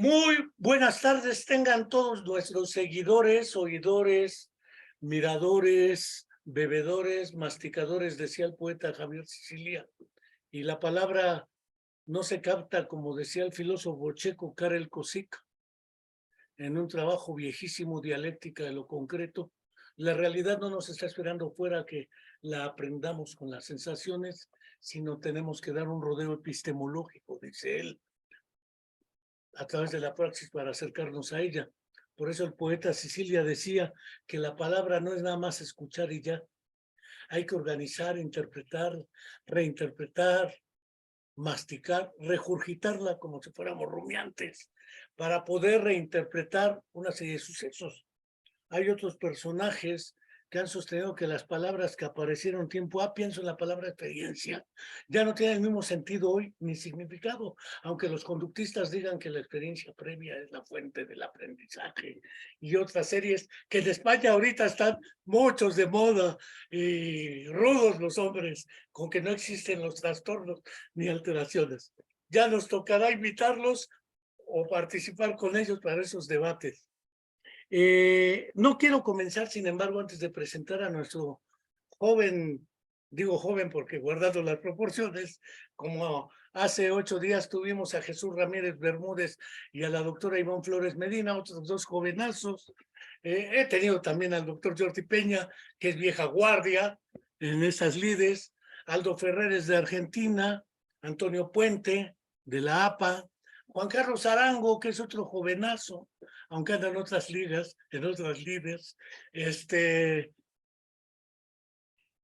Muy buenas tardes tengan todos nuestros seguidores, oidores, miradores, bebedores, masticadores, decía el poeta Javier Sicilia. Y la palabra no se capta, como decía el filósofo checo Karel Kosik, en un trabajo viejísimo, Dialéctica de lo concreto. La realidad no nos está esperando fuera que la aprendamos con las sensaciones, sino tenemos que dar un rodeo epistemológico, dice él, a través de la praxis para acercarnos a ella. Por eso el poeta Sicilia decía que la palabra no es nada más escuchar y ya. Hay que organizar, interpretar, reinterpretar, masticar, regurgitarla como si fuéramos rumiantes, para poder reinterpretar una serie de sucesos. Hay otros personajes que han sostenido que las palabras que aparecieron tiempo pienso en la palabra experiencia, ya no tienen el mismo sentido hoy ni significado, aunque los conductistas digan que la experiencia previa es la fuente del aprendizaje y otras series que en España ahorita están muchos de moda y rudos los hombres, con que no existen los trastornos ni alteraciones. Ya nos tocará invitarlos o participar con ellos para esos debates. No quiero comenzar, sin embargo, antes de presentar a nuestro joven, digo joven porque guardando las proporciones, como hace 8 días tuvimos a Jesús Ramírez Bermúdez y a la doctora Ivonne Flores Medina, otros dos jovenazos. He tenido también al doctor Jordi Peña, que es vieja guardia en esas lides, Aldo Ferreres de Argentina, Antonio Puente de la APA, Juan Carlos Arango, que es otro jovenazo, aunque anda en otras ligas, en otras líderes.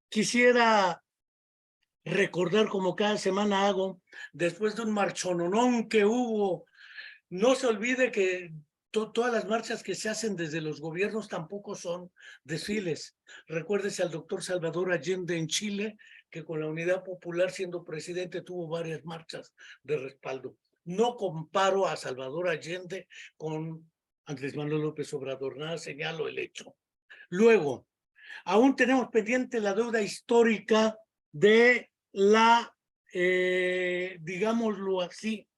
Quisiera recordar, como cada semana hago, después de un marchononón que hubo, no se olvide que todas las marchas que se hacen desde los gobiernos tampoco son desfiles. Recuérdese al doctor Salvador Allende en Chile, que con la Unidad Popular siendo presidente tuvo varias marchas de respaldo. No comparo a Salvador Allende con Andrés Manuel López Obrador, nada, señalo el hecho. Luego, aún tenemos pendiente la deuda histórica de la, digámoslo así,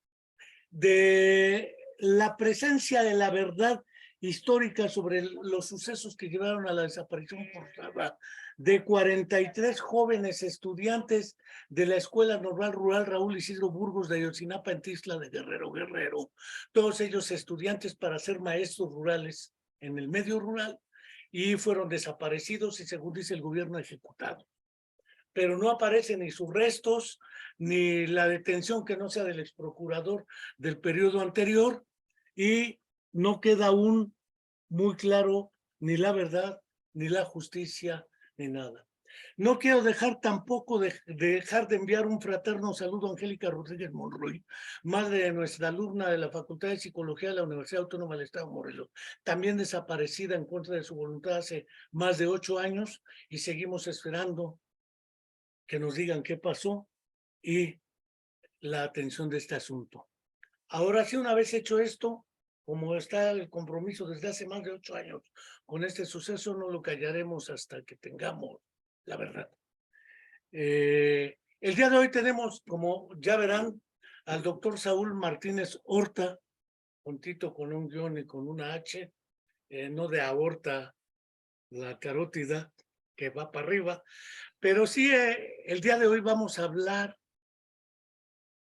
de la presencia de la verdad histórica sobre los sucesos que llevaron a la desaparición forzada de 43 jóvenes estudiantes de la Escuela Normal Rural Raúl Isidro Burgos de Ayotzinapa en Tixla de Guerrero. Todos ellos estudiantes para ser maestros rurales en el medio rural y fueron desaparecidos y, según dice el gobierno, ejecutados. Pero no aparecen ni sus restos, ni la detención que no sea del exprocurador del periodo anterior, y no queda aún muy claro ni la verdad, ni la justicia, ni nada. No quiero dejar tampoco dejar de enviar un fraterno saludo a Angélica Rodríguez Monroy, madre de nuestra alumna de la Facultad de Psicología de la Universidad Autónoma del Estado de Morelos, también desaparecida en contra de su voluntad hace más de 8 años, y seguimos esperando que nos digan qué pasó y la atención de este asunto. Ahora sí, una vez hecho esto, como está el compromiso desde hace más de 8 años con este suceso, no lo callaremos hasta que tengamos la verdad. El día de hoy tenemos, como ya verán, al doctor Saúl Martínez Horta, juntito con un guión y con una H, no de aorta, la carótida, que va para arriba, pero sí, el día de hoy vamos a hablar,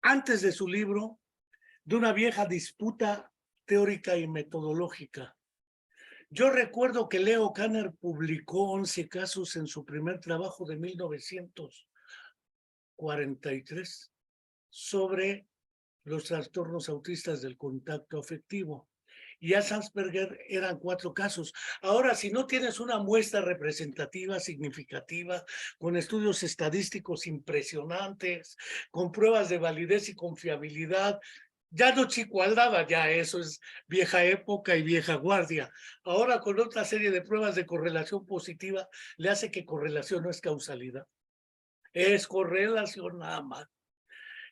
antes de su libro, de una vieja disputa teórica y metodológica. Yo recuerdo que Leo Kanner publicó 11 casos en su primer trabajo de 1943 sobre los trastornos autistas del contacto afectivo. Y a Sandsberger eran 4 casos. Ahora, si no tienes una muestra representativa, significativa, con estudios estadísticos impresionantes, con pruebas de validez y confiabilidad, ya no chicualdaba, ya eso es vieja época y vieja guardia. Ahora, con otra serie de pruebas de correlación positiva, le hace que correlación no es causalidad, es correlación nada más.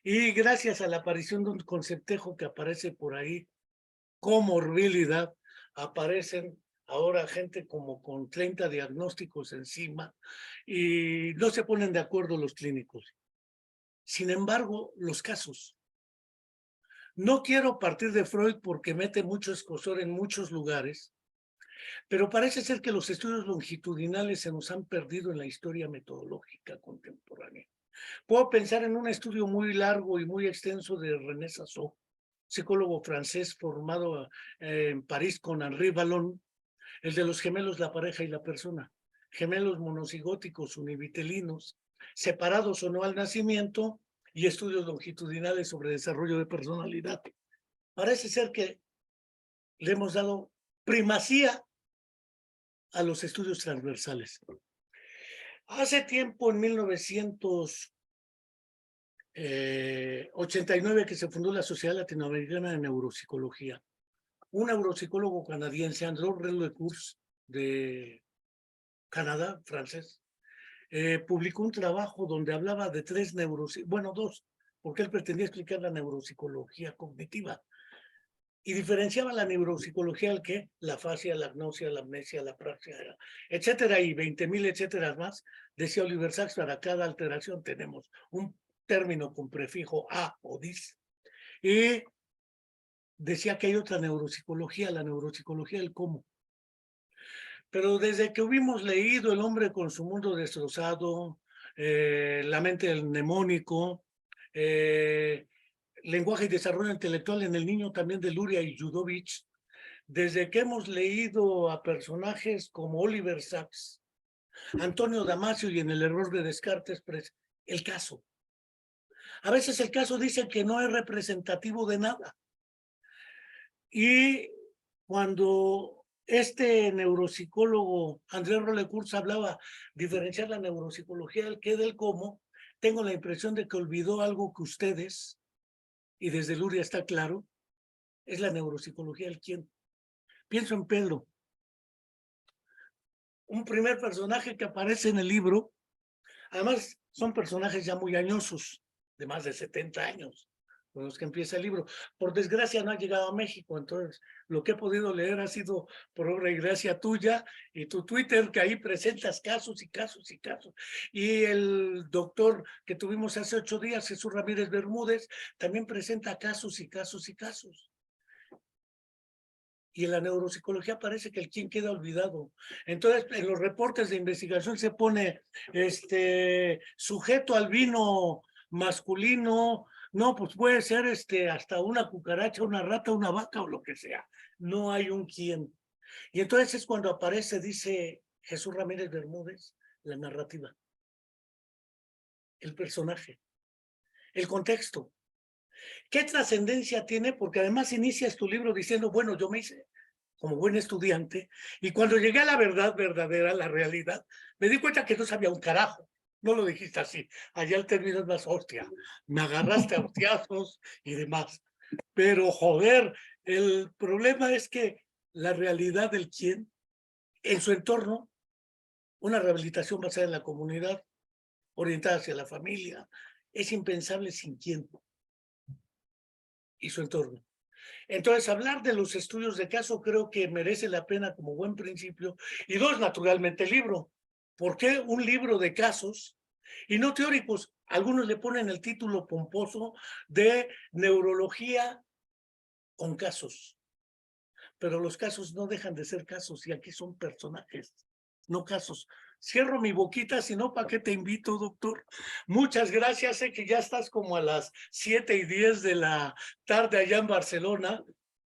Y gracias a la aparición de un conceptejo que aparece por ahí, comorbilidad, aparecen ahora gente como con 30 diagnósticos encima y no se ponen de acuerdo los clínicos. Sin embargo, los casos No quiero partir de Freud porque mete mucho escozor en muchos lugares, pero parece ser que los estudios longitudinales se nos han perdido en la historia metodológica contemporánea. Puedo pensar en un estudio muy largo y muy extenso de René Sassot, psicólogo francés formado en París con Henri Vallon, el de los gemelos, la pareja y la persona. Gemelos monocigóticos univitelinos, separados o no al nacimiento, y estudios longitudinales sobre desarrollo de personalidad. Parece ser que le hemos dado primacía a los estudios transversales. Hace tiempo, en 1989, que se fundó la Sociedad Latinoamericana de Neuropsicología, un neuropsicólogo canadiense, Andrew Lecours, de Canadá, francés, publicó un trabajo donde hablaba de dos, porque él pretendía explicar la neuropsicología cognitiva, y diferenciaba la neuropsicología al que la afasia, la agnosia, la amnesia, la praxia, etcétera, y 20,000 etcétera más. Decía Oliver Sacks, para cada alteración tenemos un término con prefijo a o dis, y decía que hay otra neuropsicología, la neuropsicología del cómo. Pero desde que hubimos leído El hombre con su mundo destrozado, La mente del mnemónico, Lenguaje y desarrollo intelectual en el niño también de Luria y Judovich, desde que hemos leído a personajes como Oliver Sacks, Antonio Damasio y en El error de Descartes, el caso. A veces el caso dice que no es representativo de nada. Y cuando este neuropsicólogo André Rolecours hablaba diferenciar la neuropsicología del qué del cómo, tengo la impresión de que olvidó algo que ustedes, y desde Luria está claro, es la neuropsicología del quién. Pienso en Pedro, un primer personaje que aparece en el libro. Además, son personajes ya muy añosos, de más de 70 años, con los que empieza el libro. Por desgracia no ha llegado a México, entonces lo que he podido leer ha sido por obra y gracia tuya y tu Twitter, que ahí presentas casos y casos y casos. Y el doctor que tuvimos hace 8 días, Jesús Ramírez Bermúdez, también presenta casos y casos y casos. Y en la neuropsicología parece que el quién queda olvidado. Entonces, en los reportes de investigación se pone sujeto albino masculino, no, pues puede ser hasta una cucaracha, una rata, una vaca o lo que sea. No hay un quién. Y entonces es cuando aparece, dice Jesús Ramírez Bermúdez, la narrativa, el personaje, el contexto. ¿Qué trascendencia tiene? Porque además inicias tu libro diciendo, bueno, yo me hice como buen estudiante, y cuando llegué a la verdad verdadera, la realidad, me di cuenta que no sabía un carajo. No lo dijiste así. Allá el término es más hostia. Me agarraste a hostiazos y demás. Pero, joder, el problema es que la realidad del quién, en su entorno, una rehabilitación basada en la comunidad, orientada hacia la familia, es impensable sin quién y su entorno. Entonces, hablar de los estudios de caso creo que merece la pena como buen principio. Y dos, naturalmente, el libro. ¿Por qué un libro de casos y no teóricos? Algunos le ponen el título pomposo de neurología con casos. Pero los casos no dejan de ser casos y aquí son personajes, no casos. Cierro mi boquita, si no, ¿para qué te invito, doctor? Muchas gracias. Sé que ya estás como a las 7:10 de la tarde allá en Barcelona.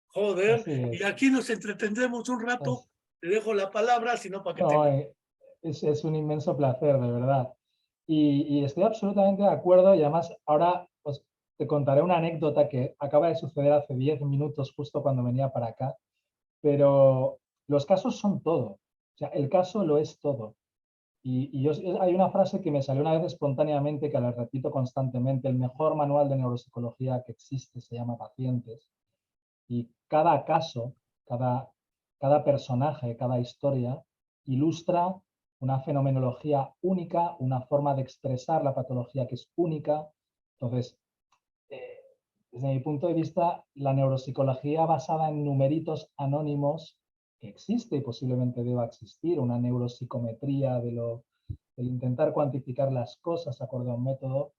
Joder, y aquí nos entretendremos un rato. Te dejo la palabra, si no, ¿para qué te No, invito? es un inmenso placer, de verdad. Y estoy absolutamente de acuerdo y además ahora pues, te contaré una anécdota que acaba de suceder hace 10 minutos justo cuando venía para acá, pero los casos son todo. O sea, el caso lo es todo. Hay una frase que me salió una vez espontáneamente, que la repito constantemente: el mejor manual de neuropsicología que existe se llama Pacientes. Y cada caso, cada personaje, cada historia ilustra una fenomenología única, una forma de expresar la patología que es única. Entonces, eh, desde mi punto de vista, la neuropsicología basada en numeritos anónimos, que existe y posiblemente deba existir, una neuropsicometría del intentar cuantificar las cosas acorde a un método,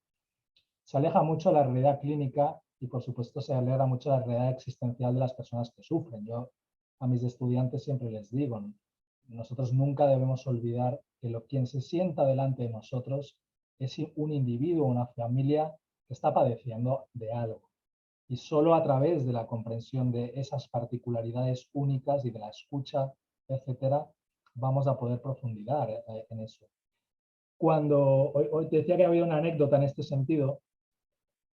se aleja mucho de la realidad clínica y por supuesto se alegra mucho la realidad existencial de las personas que sufren. Yo a mis estudiantes siempre les digo, nosotros nunca debemos olvidar que quien se sienta delante de nosotros es un individuo, una familia que está padeciendo de algo. Y solo a través de la comprensión de esas particularidades únicas y de la escucha, etcétera, vamos a poder profundizar en eso. Hoy te decía que había una anécdota en este sentido,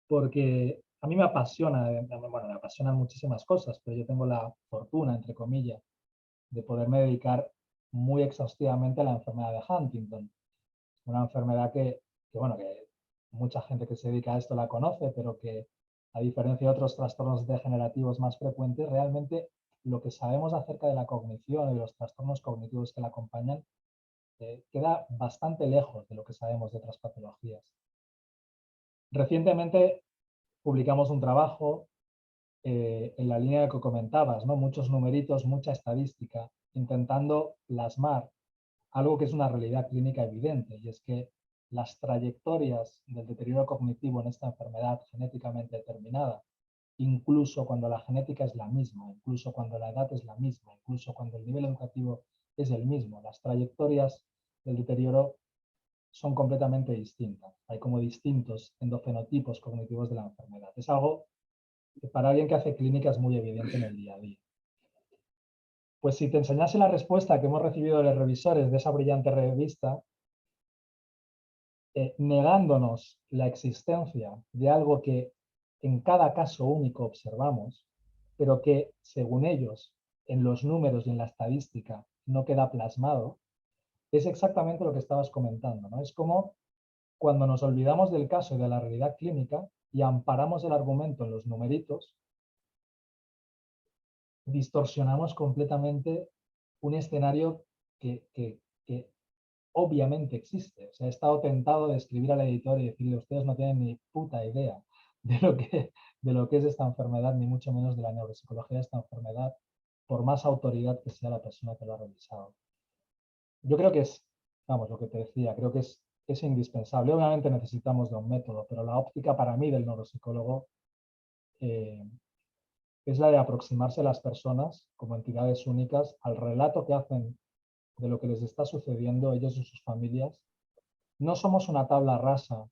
porque a mí me apasiona, bueno, me apasionan muchísimas cosas, pero yo tengo la fortuna, entre comillas, de poderme dedicar muy exhaustivamente a la enfermedad de Huntington. Una enfermedad bueno, que mucha gente que se dedica a esto la conoce, pero que a diferencia de otros trastornos degenerativos más frecuentes, realmente lo que sabemos acerca de la cognición y los trastornos cognitivos que la acompañan queda bastante lejos de lo que sabemos de otras patologías. Recientemente publicamos un trabajo en la línea que comentabas, ¿no? Muchos numeritos, mucha estadística, intentando plasmar algo que es una realidad clínica evidente, y es que las trayectorias del deterioro cognitivo en esta enfermedad genéticamente determinada, incluso cuando la genética es la misma, incluso cuando la edad es la misma, incluso cuando el nivel educativo es el mismo, las trayectorias del deterioro son completamente distintas. Hay como distintos endofenotipos cognitivos de la enfermedad. Es algo que para alguien que hace clínica es muy evidente en el día a día. Pues si te enseñase la respuesta que hemos recibido de los revisores de esa brillante revista, negándonos la existencia de algo que en cada caso único observamos, pero que, según ellos, en los números y en la estadística no queda plasmado, es exactamente lo que estabas comentando, ¿no? Es como cuando nos olvidamos del caso y de la realidad clínica y amparamos el argumento en los numeritos, distorsionamos completamente un escenario que obviamente existe. O sea, he estado tentado de escribir al editor y decirle, ustedes no tienen ni puta idea de lo que es esta enfermedad, ni mucho menos de la neuropsicología de esta enfermedad, por más autoridad que sea la persona que lo ha revisado. Yo creo que es, vamos, lo que te decía, creo que es indispensable. Obviamente necesitamos de un método, pero la óptica para mí del neuropsicólogo es la de aproximarse a las personas como entidades únicas al relato que hacen de lo que les está sucediendo a ellos y sus familias. No somos una tabla rasa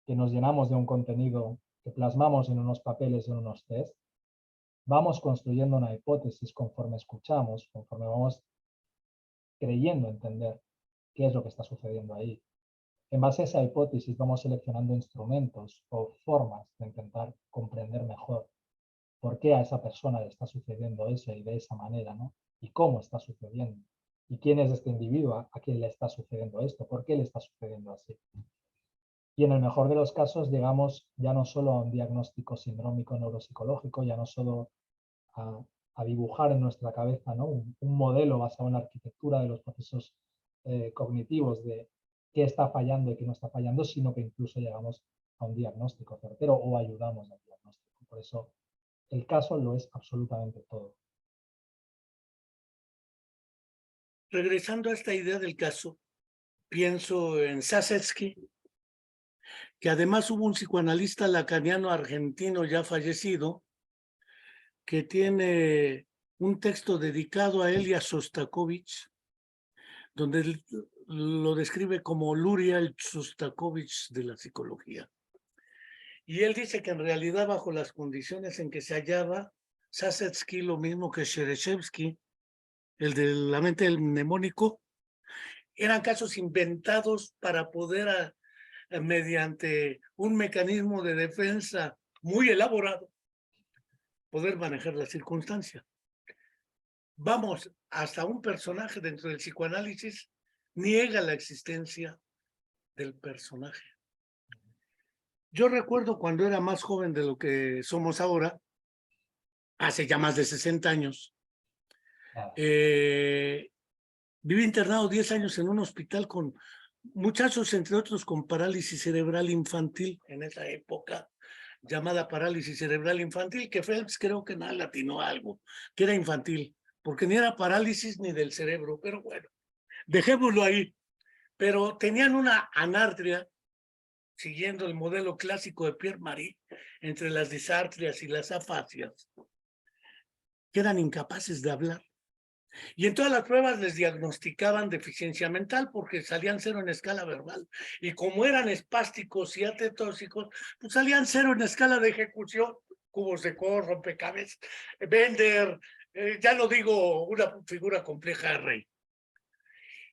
que nos llenamos de un contenido que plasmamos en unos papeles, en unos test. Vamos construyendo una hipótesis conforme escuchamos, conforme vamos creyendo entender qué es lo que está sucediendo ahí. En base a esa hipótesis vamos seleccionando instrumentos o formas de intentar comprender mejor por qué a esa persona le está sucediendo eso y de esa manera, ¿no? Y cómo está sucediendo. ¿Y quién es este individuo a quien le está sucediendo esto? ¿Por qué le está sucediendo así? Y en el mejor de los casos llegamos ya no solo a un diagnóstico sindrómico neuropsicológico, ya no solo a dibujar en nuestra cabeza, ¿no? un modelo basado en la arquitectura de los procesos cognitivos de qué está fallando y qué no está fallando, sino que incluso llegamos a un diagnóstico certero o ayudamos al diagnóstico. Por eso el caso lo es absolutamente todo. Regresando a esta idea del caso, pienso en Sasetsky, que además hubo un psicoanalista lacaniano argentino ya fallecido, que tiene un texto dedicado a él y a Sostakovich, donde lo describe como Luria el Sostakovich de la psicología. Y él dice que en realidad bajo las condiciones en que se hallaba, Sasetsky, lo mismo que Shereshevsky, el de la mente del mnemónico, eran casos inventados para poder, mediante un mecanismo de defensa muy elaborado, poder manejar la circunstancia. Vamos, hasta un personaje dentro del psicoanálisis niega la existencia del personaje. Yo recuerdo cuando era más joven de lo que somos ahora, hace ya más de 60 años, viví internado 10 años en un hospital con muchachos, entre otros, con parálisis cerebral infantil en esa época, llamada parálisis cerebral infantil, que Phelps creo que nada latinó algo, que era infantil, porque ni era parálisis ni del cerebro, pero bueno, dejémoslo ahí. Pero tenían una anartria siguiendo el modelo clásico de Pierre Marie, entre las disartrias y las afasias, quedan incapaces de hablar. Y en todas las pruebas les diagnosticaban deficiencia mental porque salían cero en escala verbal. Y como eran espásticos y atetóxicos, pues salían cero en escala de ejecución. Cubos de Core, rompecabezas, Bender, ya no digo una figura compleja de Rey.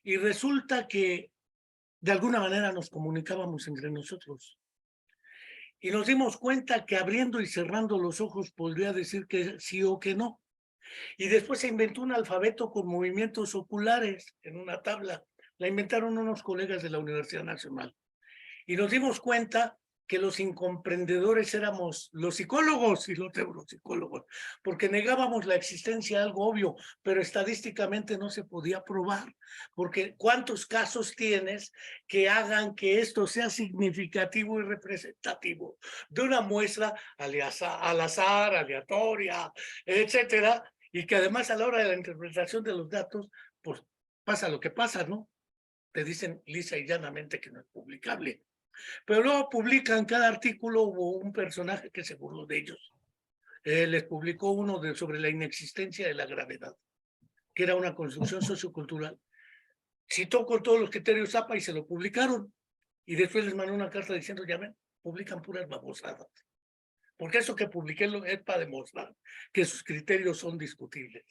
Y resulta que de alguna manera nos comunicábamos entre nosotros. Y nos dimos cuenta que abriendo y cerrando los ojos podría decir que sí o que no. Y después se inventó un alfabeto con movimientos oculares en una tabla. La inventaron unos colegas de la Universidad Nacional. Y nos dimos cuenta que los incomprendedores éramos los psicólogos y los neuropsicólogos, porque negábamos la existencia de algo obvio, pero estadísticamente no se podía probar, porque ¿cuántos casos tienes que hagan que esto sea significativo y representativo de una muestra al azar, aleatoria, etcétera, y que además a la hora de la interpretación de los datos, pues pasa lo que pasa, ¿no? Te dicen lisa y llanamente que no es publicable. Pero luego publican cada artículo, hubo un personaje que se burló de ellos. Les publicó uno sobre la inexistencia de la gravedad, que era una construcción sociocultural. Citó con todos los criterios Zappa y se lo publicaron. Y después les mandó una carta diciendo, ya ven, publican puras babosadas. Porque eso que publiqué es para demostrar que sus criterios son discutibles.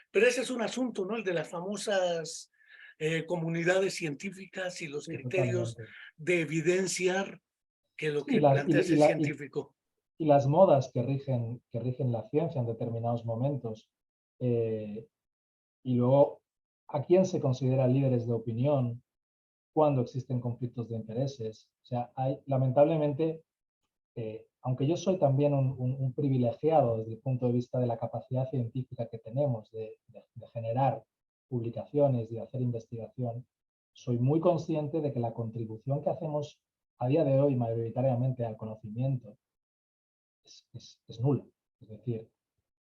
Pero ese es un asunto, ¿no? El de las famosas comunidades científicas y los Sí, criterios totalmente. de evidenciar que lo Sí, que planteas es científico. y las modas que rigen la ciencia en determinados momentos. Y luego, ¿a quién se considera líderes de opinión cuando existen conflictos de intereses? O sea, lamentablemente, aunque yo soy también un privilegiado desde el punto de vista de la capacidad científica que tenemos de generar publicaciones y de hacer investigación, soy muy consciente de que la contribución que hacemos a día de hoy mayoritariamente al conocimiento es nula. Es decir,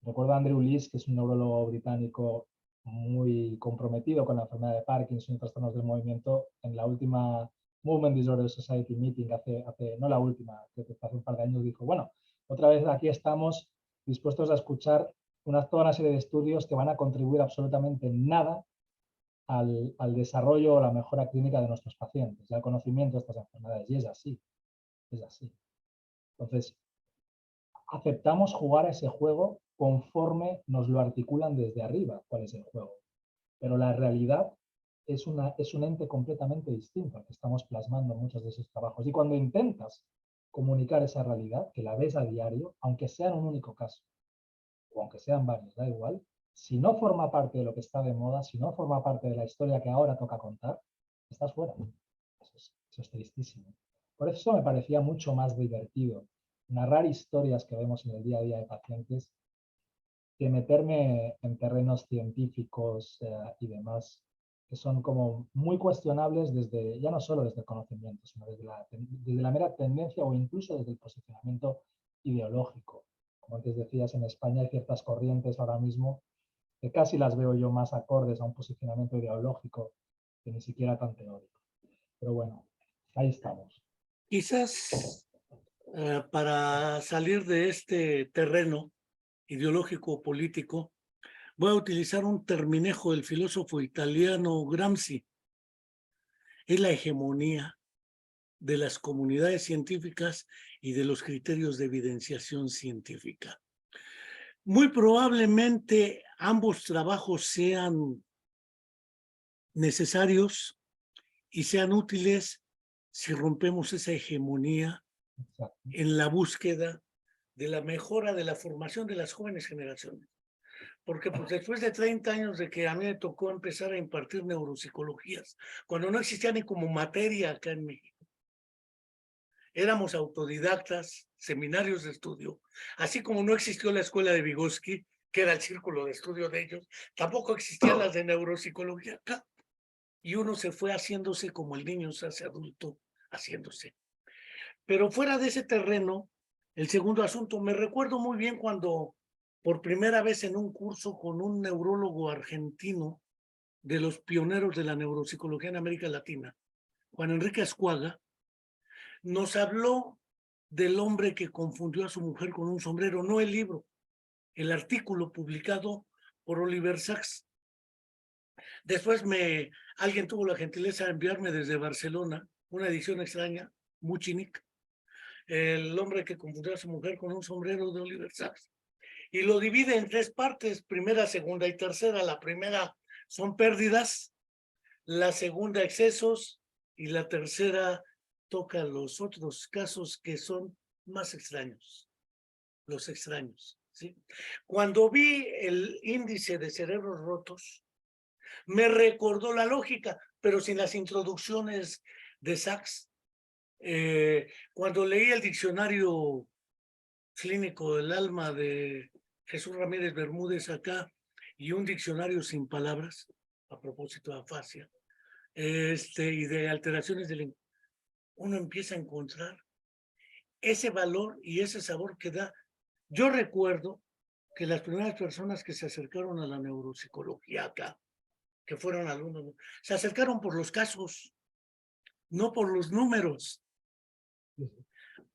recuerdo a Andrew Lees, que es un neurólogo británico muy comprometido con la enfermedad de Parkinson y trastornos del movimiento, en la última Movement Disorder Society Meeting, no la última, creo que hace un par de años, dijo, bueno, otra vez aquí estamos dispuestos a escuchar toda una serie de estudios que van a contribuir absolutamente nada al desarrollo o la mejora clínica de nuestros pacientes, y al conocimiento de estas enfermedades. Y es así, es así. Entonces, aceptamos jugar a ese juego conforme nos lo articulan desde arriba, cuál es el juego. Pero la realidad es un ente completamente distinto al que estamos plasmando en muchos de esos trabajos. Y cuando intentas comunicar esa realidad, que la ves a diario, aunque sea en un único caso, o aunque sean varios, da igual, si no forma parte de lo que está de moda, si no forma parte de la historia que ahora toca contar, estás fuera. Eso es tristísimo. Por eso me parecía mucho más divertido narrar historias que vemos en el día a día de pacientes que meterme en terrenos científicos y demás, que son como muy cuestionables desde, ya no solo desde el conocimiento, sino desde la mera tendencia o incluso desde el posicionamiento ideológico. Como antes decías, en España hay ciertas corrientes ahora mismo que casi las veo yo más acordes a un posicionamiento ideológico que ni siquiera tan teórico. Pero bueno, ahí estamos. Quizás para salir de este terreno ideológico político, voy a utilizar un terminejo del filósofo italiano Gramsci. Es la hegemonía de las comunidades científicas y de los criterios de evidenciación científica. Muy probablemente ambos trabajos sean necesarios y sean útiles si rompemos esa hegemonía Exacto. en la búsqueda de la mejora de la formación de las jóvenes generaciones. Porque pues, después de 30 años de que a mí me tocó empezar a impartir neuropsicologías, cuando no existía ni como materia acá en México, éramos autodidactas, seminarios de estudio, así como no existió la escuela de Vygotsky, que era el círculo de estudio de ellos, tampoco existían las de neuropsicología acá. Y uno se fue haciéndose como el niño se hace adulto, haciéndose. Pero fuera de ese terreno, el segundo asunto, me recuerdo muy bien cuando por primera vez en un curso con un neurólogo argentino de los pioneros de la neuropsicología en América Latina, Juan Enrique Ascuaga, nos habló del hombre que confundió a su mujer con un sombrero, no el libro, el artículo publicado por Oliver Sacks. Después alguien tuvo la gentileza de enviarme desde Barcelona una edición extraña, Muchinik, el hombre que confundió a su mujer con un sombrero de Oliver Sacks. Y lo divide en 3 partes, primera, segunda y tercera. La primera son pérdidas, la segunda excesos y la tercera toca los otros casos que son más extraños, los extraños, ¿sí? Cuando vi el índice de cerebros rotos, me recordó la lógica, pero sin las introducciones de Sacks. Cuando leí el diccionario clínico del alma de Jesús Ramírez Bermúdez acá y un diccionario sin palabras, a propósito de afasia, y de alteraciones del uno empieza a encontrar ese valor y ese sabor que da. Yo recuerdo que las primeras personas que se acercaron a la neuropsicología acá, que fueron alumnos, se acercaron por los casos, no por los números.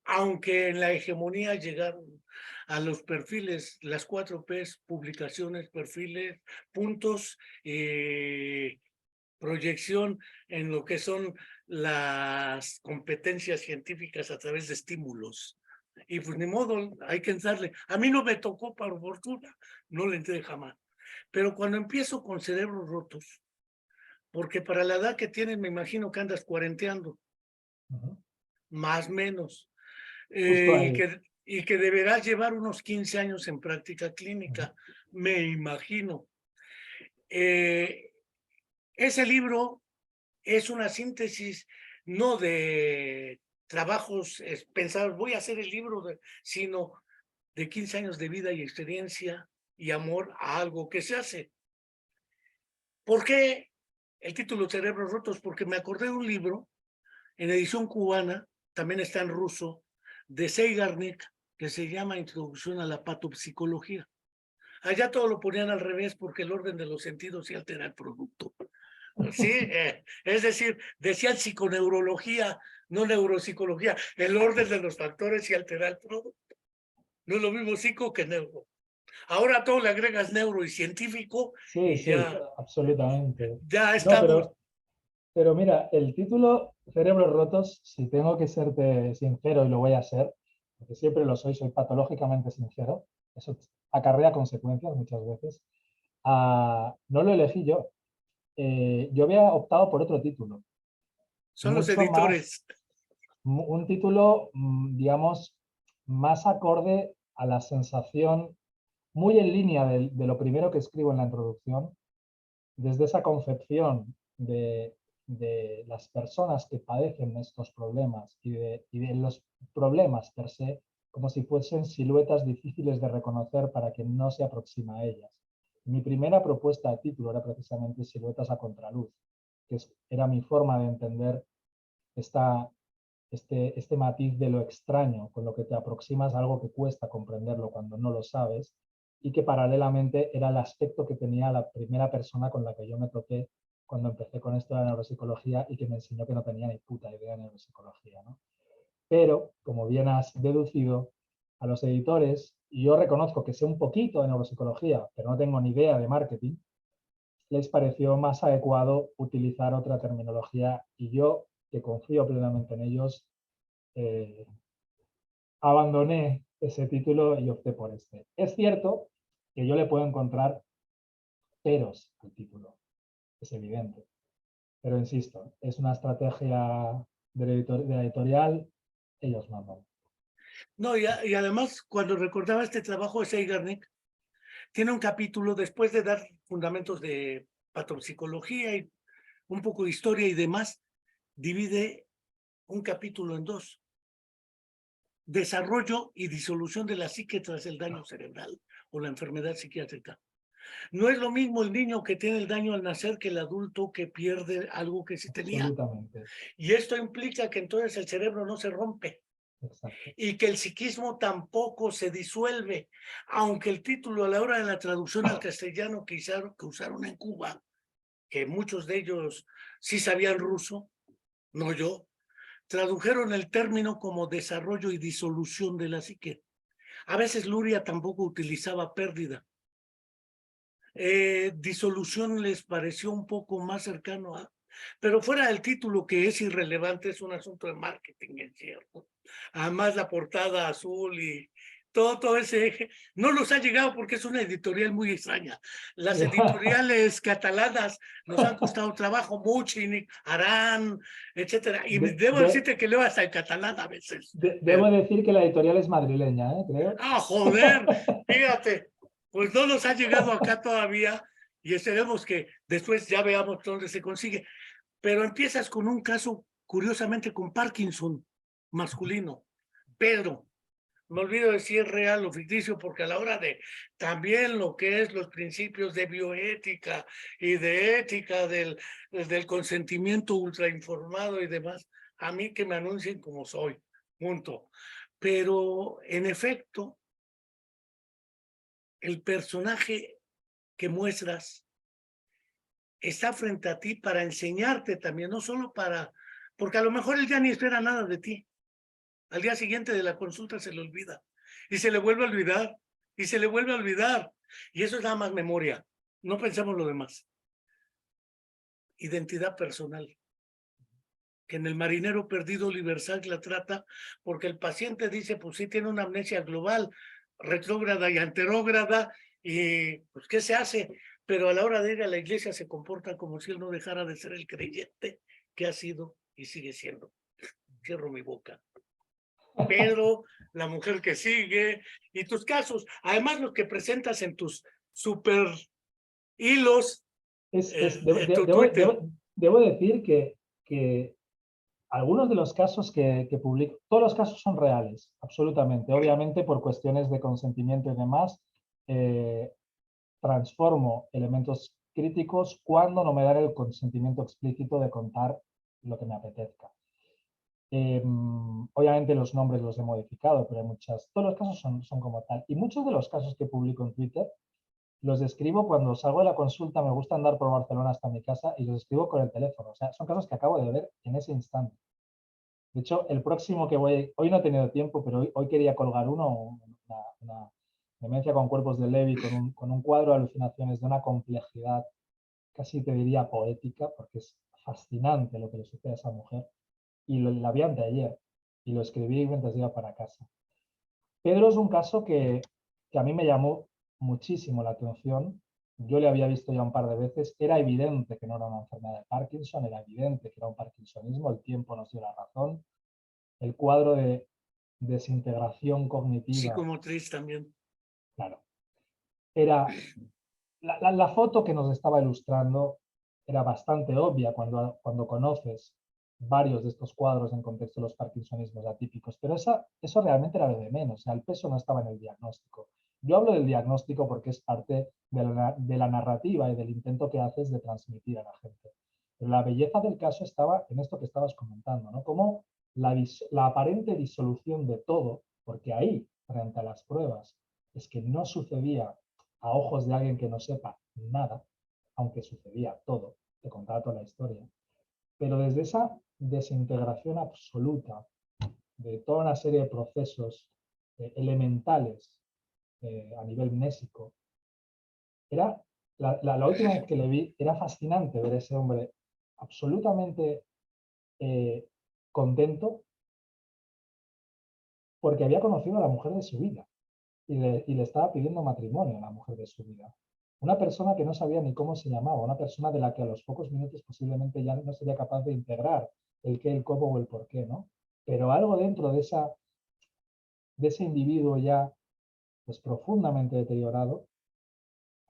Aunque en la hegemonía llegaron a los perfiles, las 4 Ps, publicaciones, perfiles, puntos, proyección en lo que son las competencias científicas a través de estímulos. Y pues ni modo, hay que entrarle. A mí no me tocó, por fortuna, no le entré jamás. Pero cuando empiezo con cerebros rotos, porque para la edad que tienes me imagino que andas cuarenteando, más o menos, Justo ahí. y que deberás llevar unos 15 años en práctica clínica, me imagino. Ese libro es una síntesis no de trabajos pensados, voy a hacer el libro, sino de 15 años de vida y experiencia y amor a algo que se hace. ¿Por qué el título Cerebros Rotos? Porque me acordé de un libro en edición cubana, también está en ruso, de Zeigarnik, que se llama Introducción a la Patopsicología. Allá todo lo ponían al revés porque el orden de los sentidos sí altera el producto. Sí, es decir, decían psiconeurología, no neuropsicología. El orden de los factores sí altera el producto. No es lo mismo psico que neuro. Ahora a todo le agregas neuro y científico Sí, y sí, ya absolutamente. No, estamos. pero mira, el título Cerebros Rotos, si tengo que serte sincero y lo voy a ser, porque siempre lo soy patológicamente sincero, eso acarrea consecuencias muchas veces, no lo elegí yo. Yo había optado por otro título, Son los mucho más, editores. un título, digamos, más acorde a la sensación, muy en línea de lo primero que escribo en la introducción, desde esa concepción de las personas que padecen estos problemas y de los problemas per se, como si fuesen siluetas difíciles de reconocer para quien no se aproxima a ellas. Mi primera propuesta de título era precisamente Siluetas a contraluz, que era mi forma de entender este matiz de lo extraño, con lo que te aproximas a algo que cuesta comprenderlo cuando no lo sabes, y que paralelamente era el aspecto que tenía la primera persona con la que yo me toqué cuando empecé con esto de la neuropsicología y que me enseñó que no tenía ni puta idea de neuropsicología, ¿no? Pero, como bien has deducido, a los editores, y yo reconozco que sé un poquito de neuropsicología, pero no tengo ni idea de marketing, les pareció más adecuado utilizar otra terminología y yo, que confío plenamente en ellos, eh, abandoné ese título y opté por este. Es cierto que yo le puedo encontrar peros al título, es evidente, pero insisto, es una estrategia de la editorial, ellos mandan. No, y además, cuando recordaba este trabajo de Zeigarnik, tiene un capítulo después de dar fundamentos de patopsicología y un poco de historia y demás, divide un capítulo en 2. Desarrollo y disolución de la psique tras el daño cerebral o la enfermedad psiquiátrica. No es lo mismo el niño que tiene el daño al nacer que el adulto que pierde algo que sí tenía. Absolutamente. Y esto implica que entonces el cerebro no se rompe. Exacto. Y que el psiquismo tampoco se disuelve, aunque el título a la hora de la traducción al castellano que usaron en Cuba, que muchos de ellos sí sabían ruso, no yo, tradujeron el término como desarrollo y disolución de la psique. A veces Luria tampoco utilizaba pérdida. Disolución les pareció un poco más cercano a, pero fuera del título, que es irrelevante, es un asunto de marketing, es cierto. Además la portada azul y todo ese eje, no nos ha llegado porque es una editorial muy extraña. Las editoriales catalanas nos han costado trabajo, Muchin, Arán, etcétera. Y debo decirte que leo hasta el catalán a veces. Debo decir que la editorial es madrileña, creo. ¡Ah, joder! Fíjate, pues no nos ha llegado acá todavía y esperemos que después ya veamos dónde se consigue. Pero empiezas con un caso, curiosamente, con Parkinson masculino. Pedro, me olvido de si es real o ficticio, porque a la hora de también lo que es los principios de bioética y de ética del consentimiento ultrainformado y demás, a mí que me anuncien como soy, punto. Pero en efecto, el personaje que muestras está frente a ti para enseñarte también, no solo para, porque a lo mejor él ya ni espera nada de ti. Al día siguiente de la consulta se le olvida y se le vuelve a olvidar y se le vuelve a olvidar. Y eso es nada más memoria. No pensemos lo demás. Identidad personal. Que en el marinero perdido Oliversal la trata porque el paciente dice, pues sí, tiene una amnesia global, retrógrada y anterógrada, y pues ¿qué se hace? Pero a la hora de ir a la iglesia se comporta como si él no dejara de ser el creyente que ha sido y sigue siendo. Cierro mi boca. Pedro, la mujer que sigue, y tus casos, además los que presentas en tus super hilos en tu Twitter. Debo decir que algunos de los casos que publico, todos los casos son reales, absolutamente. Obviamente, por cuestiones de consentimiento y demás, transformo elementos críticos cuando no me dan el consentimiento explícito de contar lo que me apetezca. Obviamente los nombres los he modificado, pero hay todos los casos son como tal. Y muchos de los casos que publico en Twitter los escribo cuando salgo de la consulta, me gusta andar por Barcelona hasta mi casa y los escribo con el teléfono. O sea, son casos que acabo de ver en ese instante. De hecho, el próximo que hoy no he tenido tiempo, pero hoy quería colgar una demencia con cuerpos de Lewy, con un cuadro de alucinaciones de una complejidad, casi te diría poética, porque es fascinante lo que le sucede a esa mujer. Y la vi anteayer y lo escribí mientras iba para casa. Pedro es un caso que a mí me llamó muchísimo la atención. Yo le había visto ya un par de veces. Era evidente que no era una enfermedad de Parkinson, era evidente que era un parkinsonismo. El tiempo nos dio la razón. El cuadro de desintegración cognitiva, Psicomotriz también. claro, era la foto que nos estaba ilustrando era bastante obvia cuando conoces varios de estos cuadros en contexto de los parkinsonismos atípicos, pero eso realmente era lo de menos, o sea, el peso no estaba en el diagnóstico. Yo hablo del diagnóstico porque es parte de la narrativa y del intento que haces de transmitir a la gente. Pero la belleza del caso estaba en esto que estabas comentando, ¿no? Como la aparente disolución de todo, porque ahí, frente a las pruebas, es que no sucedía a ojos de alguien que no sepa nada, aunque sucedía todo, te contaba toda la historia, pero desde esa desintegración absoluta de toda una serie de procesos elementales a nivel mnésico, era la última vez que le vi, era fascinante ver a ese hombre absolutamente contento porque había conocido a la mujer de su vida y le estaba pidiendo matrimonio a la mujer de su vida. Una persona que no sabía ni cómo se llamaba, una persona de la que a los pocos minutos posiblemente ya no sería capaz de integrar el qué, el cómo o el por qué, ¿no? Pero algo dentro de ese individuo ya pues, profundamente deteriorado,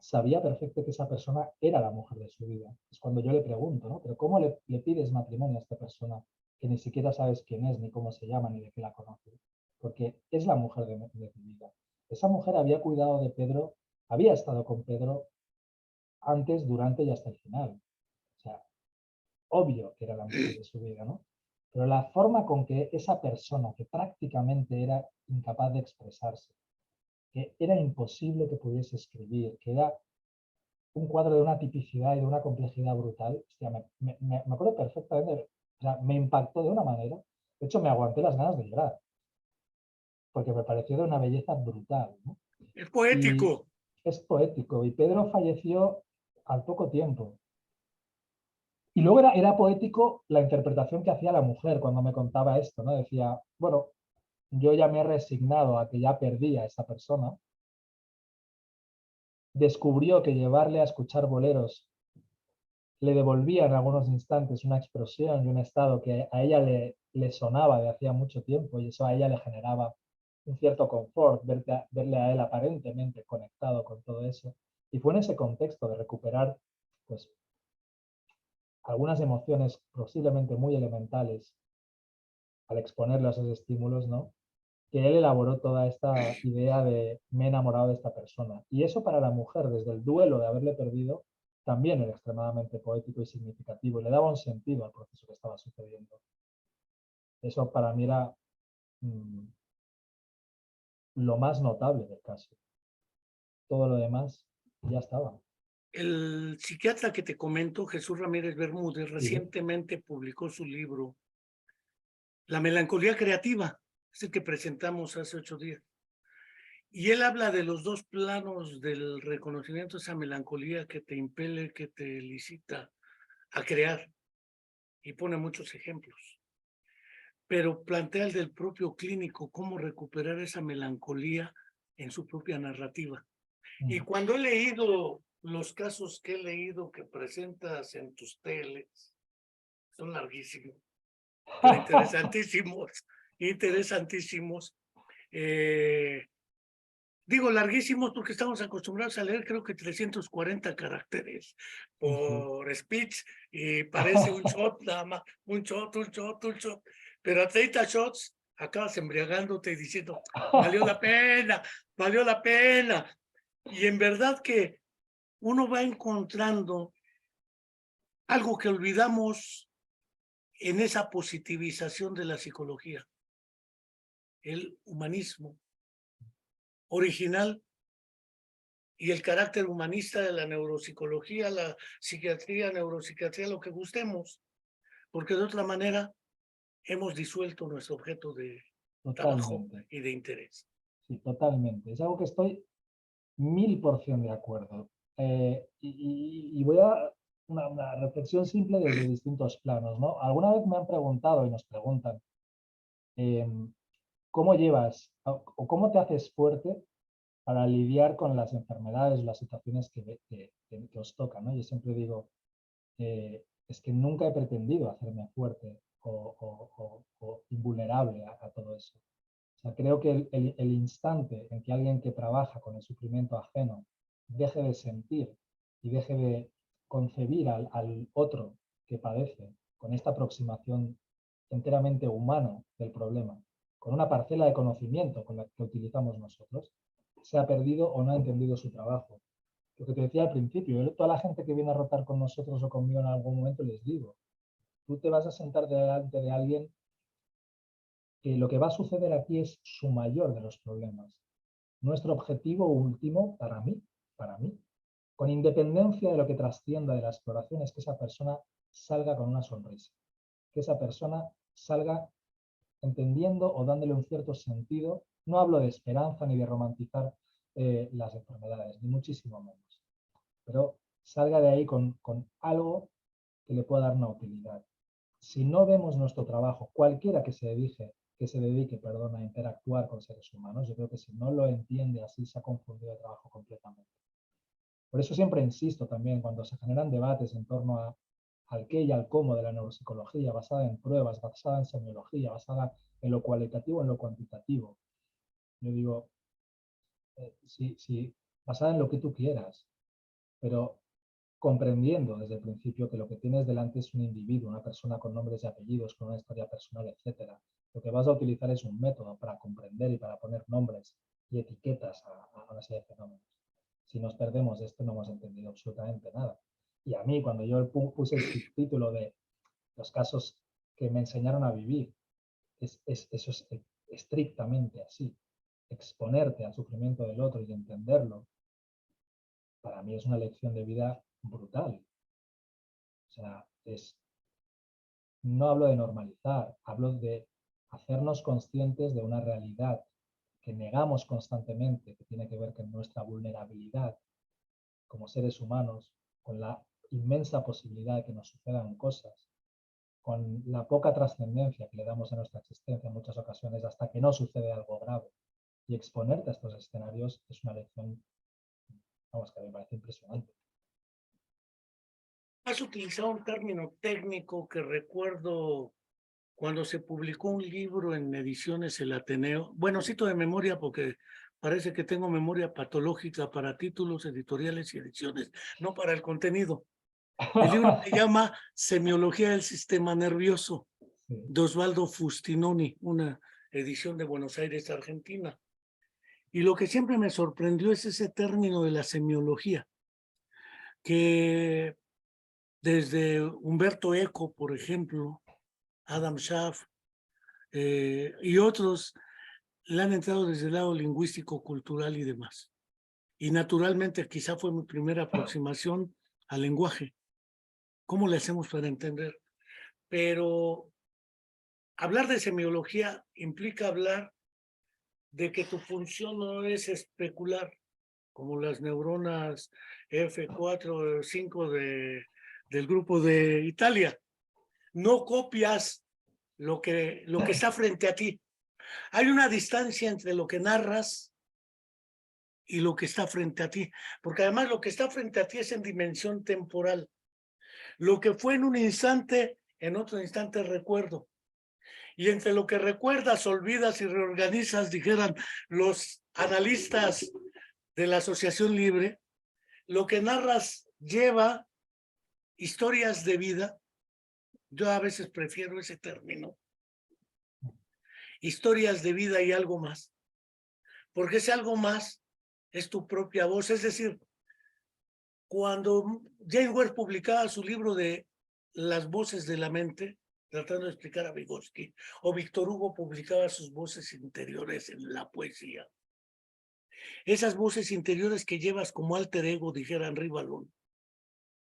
sabía perfecto que esa persona era la mujer de su vida. Es cuando yo le pregunto, ¿no? Pero ¿cómo le pides matrimonio a esta persona que ni siquiera sabes quién es, ni cómo se llama, ni de qué la conoces? Porque es la mujer de tu vida. Esa mujer había cuidado de Pedro, había estado con Pedro antes, durante y hasta el final. O sea, obvio que era la mujer de su vida, ¿no? Pero la forma con que esa persona, que prácticamente era incapaz de expresarse, que era imposible que pudiese escribir, que era un cuadro de una tipicidad y de una complejidad brutal, hostia, me acuerdo perfectamente, o sea, me impactó de una manera. De hecho, me aguanté las ganas de llorar, porque me pareció de una belleza brutal, ¿no? Es Y poético. es poético. Y Pedro falleció al poco tiempo. Y luego era poético la interpretación que hacía la mujer cuando me contaba esto, ¿no? Decía, bueno, yo ya me he resignado a que ya perdí a esa persona. Descubrió que llevarle a escuchar boleros le devolvía en algunos instantes una expresión y un estado que a ella le sonaba de hacía mucho tiempo, y eso a ella le generaba un cierto confort, verle a él aparentemente conectado con todo eso. Y fue en ese contexto de recuperar, pues, algunas emociones posiblemente muy elementales al exponerle a esos estímulos, ¿no? Que él elaboró toda esta idea de me he enamorado de esta persona. Y eso para la mujer, desde el duelo de haberle perdido, también era extremadamente poético y significativo, y le daba un sentido al proceso que estaba sucediendo. Eso para mí era mm, lo más notable del caso. Todo lo demás ya estaba. El psiquiatra que te comento, Jesús Ramírez Bermúdez, Sí, recientemente publicó su libro La melancolía creativa, es el que presentamos hace 8 días. Y él habla de los dos planos del reconocimiento, esa melancolía que te impele, que te licita a crear, y pone muchos ejemplos. Pero plantea el del propio clínico, cómo recuperar esa melancolía en su propia narrativa. Y mm. cuando he leído los casos que he leído que presentas en tus teles, son larguísimos, pero interesantísimos, interesantísimos. Digo larguísimos porque estamos acostumbrados a leer creo que 340 caracteres Sí, sí. por speech, y parece un shot nada más, un shot, un shot, un shot, pero a 30 shots acabas embriagándote y diciendo, valió la pena, valió la pena. Y en verdad que uno va encontrando algo que olvidamos en esa positivización de la psicología, el humanismo original y el carácter humanista de la neuropsicología, la psiquiatría, neuropsiquiatría, lo que gustemos, porque de otra manera hemos disuelto nuestro objeto de trabajo Totalmente. y de interés. Sí, totalmente. Es algo que estoy 1000% de acuerdo. Y voy a una reflexión simple desde distintos planos, ¿no? Alguna vez me han preguntado y nos preguntan, em, ¿cómo llevas o cómo te haces fuerte para lidiar con las enfermedades o las situaciones que os tocan, ¿no? Yo siempre digo, es que nunca he pretendido hacerme fuerte o invulnerable a todo eso. O sea, creo que el instante en que alguien que trabaja con el sufrimiento ajeno deje de sentir y deje de concebir al otro que padece con esta aproximación enteramente humana del problema, con una parcela de conocimiento con la que utilizamos nosotros, se ha perdido o no ha entendido su trabajo. Lo que te decía al principio, yo, toda la gente que viene a rotar con nosotros o conmigo en algún momento les digo, tú te vas a sentar delante de alguien que lo que va a suceder aquí es su mayor de los problemas. Nuestro objetivo último, para mí, con independencia de lo que trascienda de la exploración, es que esa persona salga con una sonrisa, que esa persona salga entendiendo o dándole un cierto sentido. No hablo de esperanza ni de romantizar las enfermedades, ni muchísimo menos, pero salga de ahí con algo que le pueda dar una utilidad. Si no vemos nuestro trabajo, cualquiera que se dedique, perdón, a interactuar con seres humanos, yo creo que si no lo entiende así, se ha confundido el trabajo completamente. Por eso siempre insisto también, cuando se generan debates en torno al qué y al cómo de la neuropsicología, basada en pruebas, basada en semiología, basada en lo cualitativo, en lo cuantitativo, yo digo, sí, basada en lo que tú quieras, pero comprendiendo desde el principio que lo que tienes delante es un individuo, una persona con nombres y apellidos, con una historia personal, etcétera. Lo que vas a utilizar es un método para comprender y para poner nombres y etiquetas a una serie de fenómenos. Si nos perdemos de esto no hemos entendido absolutamente nada. Y a mí, cuando yo puse el subtítulo de los casos que me enseñaron a vivir, eso es estrictamente así. Exponerte al sufrimiento del otro y entenderlo, para mí es una lección de vida brutal. O sea, no hablo de normalizar, hablo de hacernos conscientes de una realidad que negamos constantemente, que tiene que ver con nuestra vulnerabilidad como seres humanos, con la inmensa posibilidad de que nos sucedan cosas, con la poca trascendencia que le damos a nuestra existencia en muchas ocasiones hasta que no sucede algo grave. Y exponerte a estos escenarios es una lección, vamos, que me parece impresionante. Has utilizado un término técnico que recuerdo cuando se publicó un libro en Ediciones El Ateneo. Bueno, cito de memoria porque parece que tengo memoria patológica para títulos editoriales y ediciones, no para el contenido. El libro se llama Semiología del Sistema Nervioso, Sí. de Osvaldo Fustinoni, una edición de Buenos Aires, Argentina. Y lo que siempre me sorprendió es ese término de la semiología, que desde Humberto Eco, por ejemplo, Adam Schaff y otros le han entrado desde el lado lingüístico, cultural y demás. Y naturalmente quizá fue mi primera aproximación al lenguaje. ¿Cómo le hacemos para entender? Pero hablar de semiología implica hablar de que tu función no es especular, como las neuronas F4, 5 del grupo de Italia. No copias lo que está frente a ti. Hay una distancia entre lo que narras y lo que está frente a ti, porque además lo que está frente a ti es en dimensión temporal. Lo que fue en un instante, en otro instante recuerdo. Y entre lo que recuerdas, olvidas y reorganizas, dijeran los analistas de la Asociación Libre, lo que narras lleva historias de vida. Yo a veces prefiero ese término. Historias de vida y algo más. Porque ese algo más es tu propia voz. Es decir, cuando Jane Ware publicaba su libro de Las voces de la mente, tratando de explicar a Vygotsky, o Víctor Hugo publicaba sus voces interiores en la poesía. Esas voces interiores que llevas como alter ego, dijera Henri Vallon,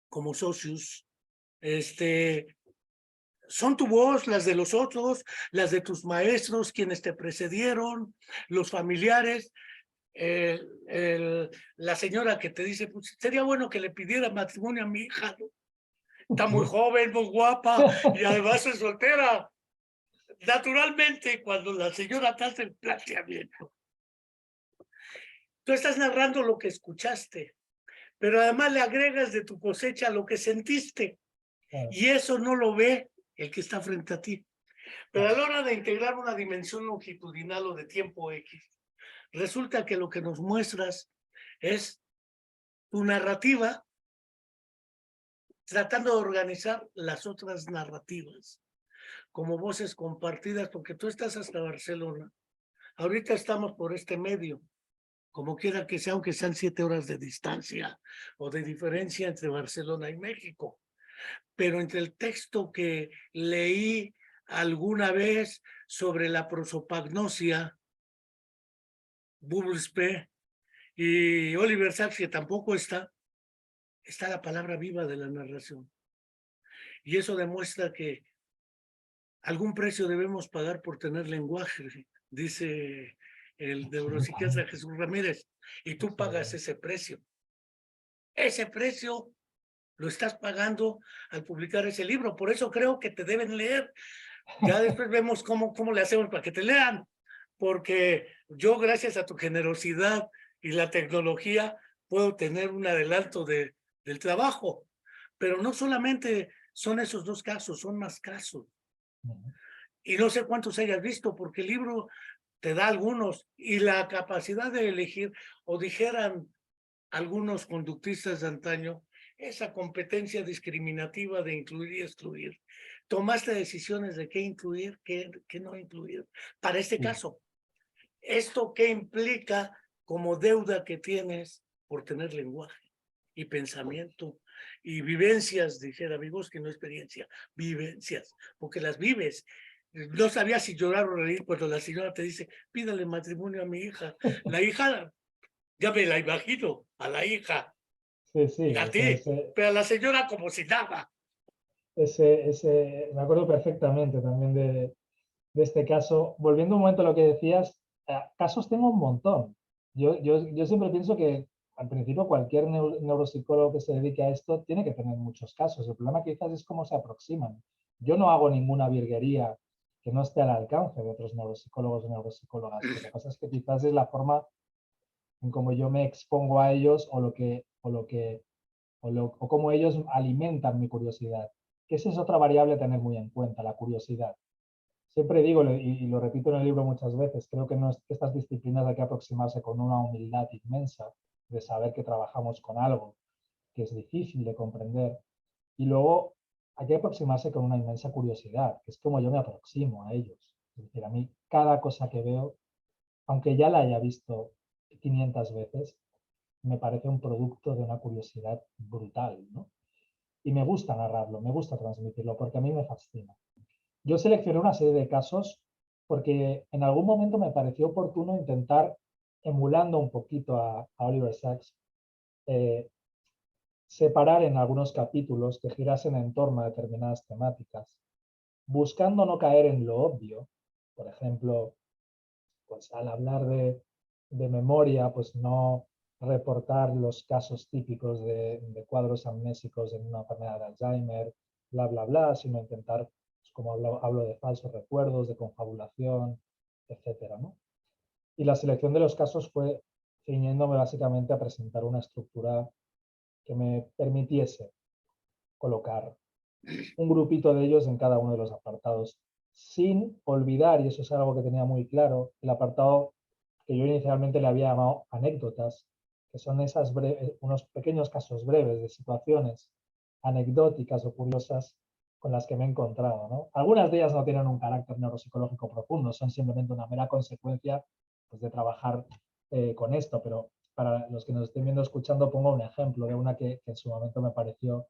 como socios, son tu voz, las de los otros, las de tus maestros, quienes te precedieron, los familiares, la señora que te dice, pues sería bueno que le pidiera matrimonio a mi hija, ¿no? Está muy joven, muy guapa y además es soltera. Naturalmente, cuando la señora te hace el planteamiento, tú estás narrando lo que escuchaste, pero además le agregas de tu cosecha lo que sentiste. Claro. Y eso no lo ve el que está frente a ti. Pero a la hora de integrar una dimensión longitudinal o de tiempo X, resulta que lo que nos muestras es tu narrativa tratando de organizar las otras narrativas como voces compartidas, porque tú estás hasta Barcelona. Ahorita estamos por este medio, como quiera que sea, aunque sean 7 horas de distancia o de diferencia entre Barcelona y México. Pero entre el texto que leí alguna vez sobre la prosopagnosia, Bubbles P. y Oliver Sacks, que tampoco está la palabra viva de la narración. Y eso demuestra que algún precio debemos pagar por tener lenguaje, dice el neuropsiquiatra Jesús Ramírez, y tú pagas ese precio. Ese precio lo estás pagando al publicar ese libro, por eso creo que te deben leer. Ya después vemos cómo le hacemos para que te lean, porque yo, gracias a tu generosidad y la tecnología, puedo tener un adelanto del trabajo, pero no solamente son esos 2 casos, son más casos. Y no sé cuántos hayas visto, porque el libro te da algunos, y la capacidad de elegir, o dijeran algunos conductistas de antaño, esa competencia discriminativa de incluir y excluir. Tomaste decisiones de qué incluir, qué no incluir. Para este caso, ¿esto qué implica como deuda que tienes por tener lenguaje y pensamiento y vivencias, dijera Vygotsky, no experiencia, vivencias, porque las vives? No sabía si llorar o reír cuando la señora te dice, pídale matrimonio a mi hija. La hija, ya me la imagino, a la hija, Sí, sí, y a ti, pero a la señora como si nada. me acuerdo perfectamente también de este caso. Volviendo un momento a lo que decías, casos tengo un montón. Yo siempre pienso que al principio cualquier neuropsicólogo que se dedique a esto tiene que tener muchos casos. El problema quizás es cómo se aproximan. Yo no hago ninguna virguería que no esté al alcance de otros neuropsicólogos o neuropsicólogas. Lo que pasa es que quizás es la forma en cómo yo me expongo a ellos o cómo ellos alimentan mi curiosidad. Que esa es otra variable a tener muy en cuenta, la curiosidad. Siempre digo, y lo repito en el libro muchas veces, creo que, que estas disciplinas hay que aproximarse con una humildad inmensa de saber que trabajamos con algo que es difícil de comprender. Y luego hay que aproximarse con una inmensa curiosidad, que es como yo me aproximo a ellos. Es decir, a mí cada cosa que veo, aunque ya la haya visto 500 veces, me parece un producto de una curiosidad brutal, ¿no? Y me gusta narrarlo, me gusta transmitirlo, porque a mí me fascina. Yo seleccioné una serie de casos porque en algún momento me pareció oportuno intentar, emulando un poquito a Oliver Sacks, eh, separar en algunos capítulos que girasen en torno a determinadas temáticas, buscando no caer en lo obvio. Por ejemplo, pues al hablar de memoria, pues no reportar los casos típicos de cuadros amnésicos en una enfermedad de Alzheimer, bla, bla, bla, sino intentar, pues como hablo de falsos recuerdos, de confabulación, etcétera, ¿no? Y la selección de los casos fue ciñéndome básicamente a presentar una estructura que me permitiese colocar un grupito de ellos en cada uno de los apartados, sin olvidar, y eso es algo que tenía muy claro, el apartado que yo inicialmente le había llamado anécdotas, que son unos pequeños casos breves de situaciones anecdóticas o curiosas con las que me he encontrado, ¿no? Algunas de ellas no tienen un carácter neuropsicológico profundo, son simplemente una mera consecuencia, pues, de trabajar con esto, pero para los que nos estén viendo escuchando pongo un ejemplo de una que en su momento me pareció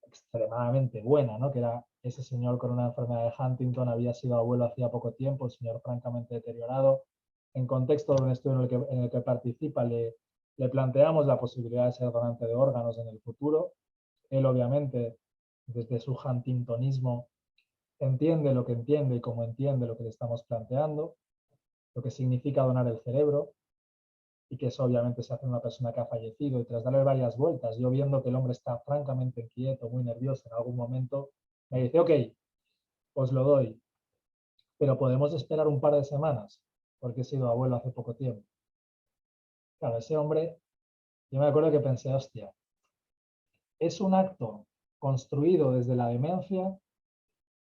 extremadamente buena, ¿no? Que era ese señor con una enfermedad de Huntington, había sido abuelo hacía poco tiempo, el señor francamente deteriorado. En contexto de un estudio en el que participa, le planteamos la posibilidad de ser donante de órganos en el futuro. Él, obviamente, desde su huntingtonismo, entiende lo que entiende y cómo entiende lo que le estamos planteando, lo que significa donar el cerebro, y que eso obviamente se hace en una persona que ha fallecido, y tras darle varias vueltas, yo viendo que el hombre está francamente inquieto, muy nervioso en algún momento, me dice, ok, os lo doy, pero podemos esperar un par de semanas, porque he sido abuelo hace poco tiempo. Claro, ese hombre, yo me acuerdo que pensé, hostia, ¿es un acto construido desde la demencia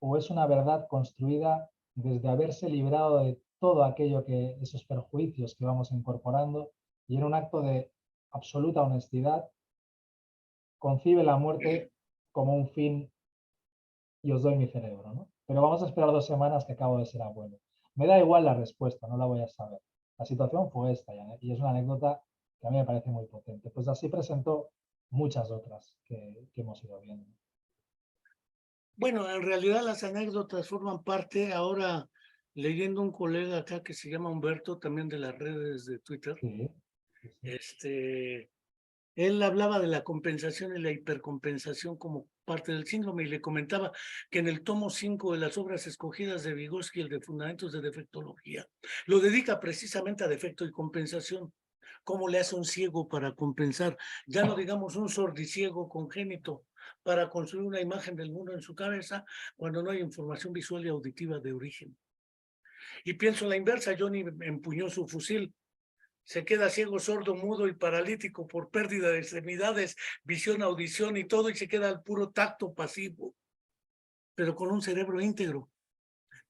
o es una verdad construida desde haberse librado de todo aquello que, esos perjuicios que vamos incorporando, y en un acto de absoluta honestidad concibe la muerte como un fin y os doy mi cerebro, ¿no? Pero vamos a esperar 2 semanas que acabo de ser abuelo. Me da igual la respuesta, no la voy a saber. La situación fue esta y es una anécdota que a mí me parece muy potente. Pues así presentó muchas otras que hemos ido viendo. Bueno, en realidad las anécdotas forman parte, ahora leyendo un colega acá que se llama Humberto, también de las redes de Twitter, Sí, sí, sí. él hablaba de la compensación y la hipercompensación como parte del síndrome, y le comentaba que en el tomo 5 de las obras escogidas de Vygotsky, el de Fundamentos de Defectología, lo dedica precisamente a defecto y compensación. ¿Cómo le hace un ciego para compensar? Ya no digamos un sordiciego congénito para construir una imagen del mundo en su cabeza cuando no hay información visual y auditiva de origen. Y pienso la inversa, Johnny empuñó su fusil, se queda ciego, sordo, mudo y paralítico por pérdida de extremidades, visión, audición y todo, y se queda al puro tacto pasivo, pero con un cerebro íntegro.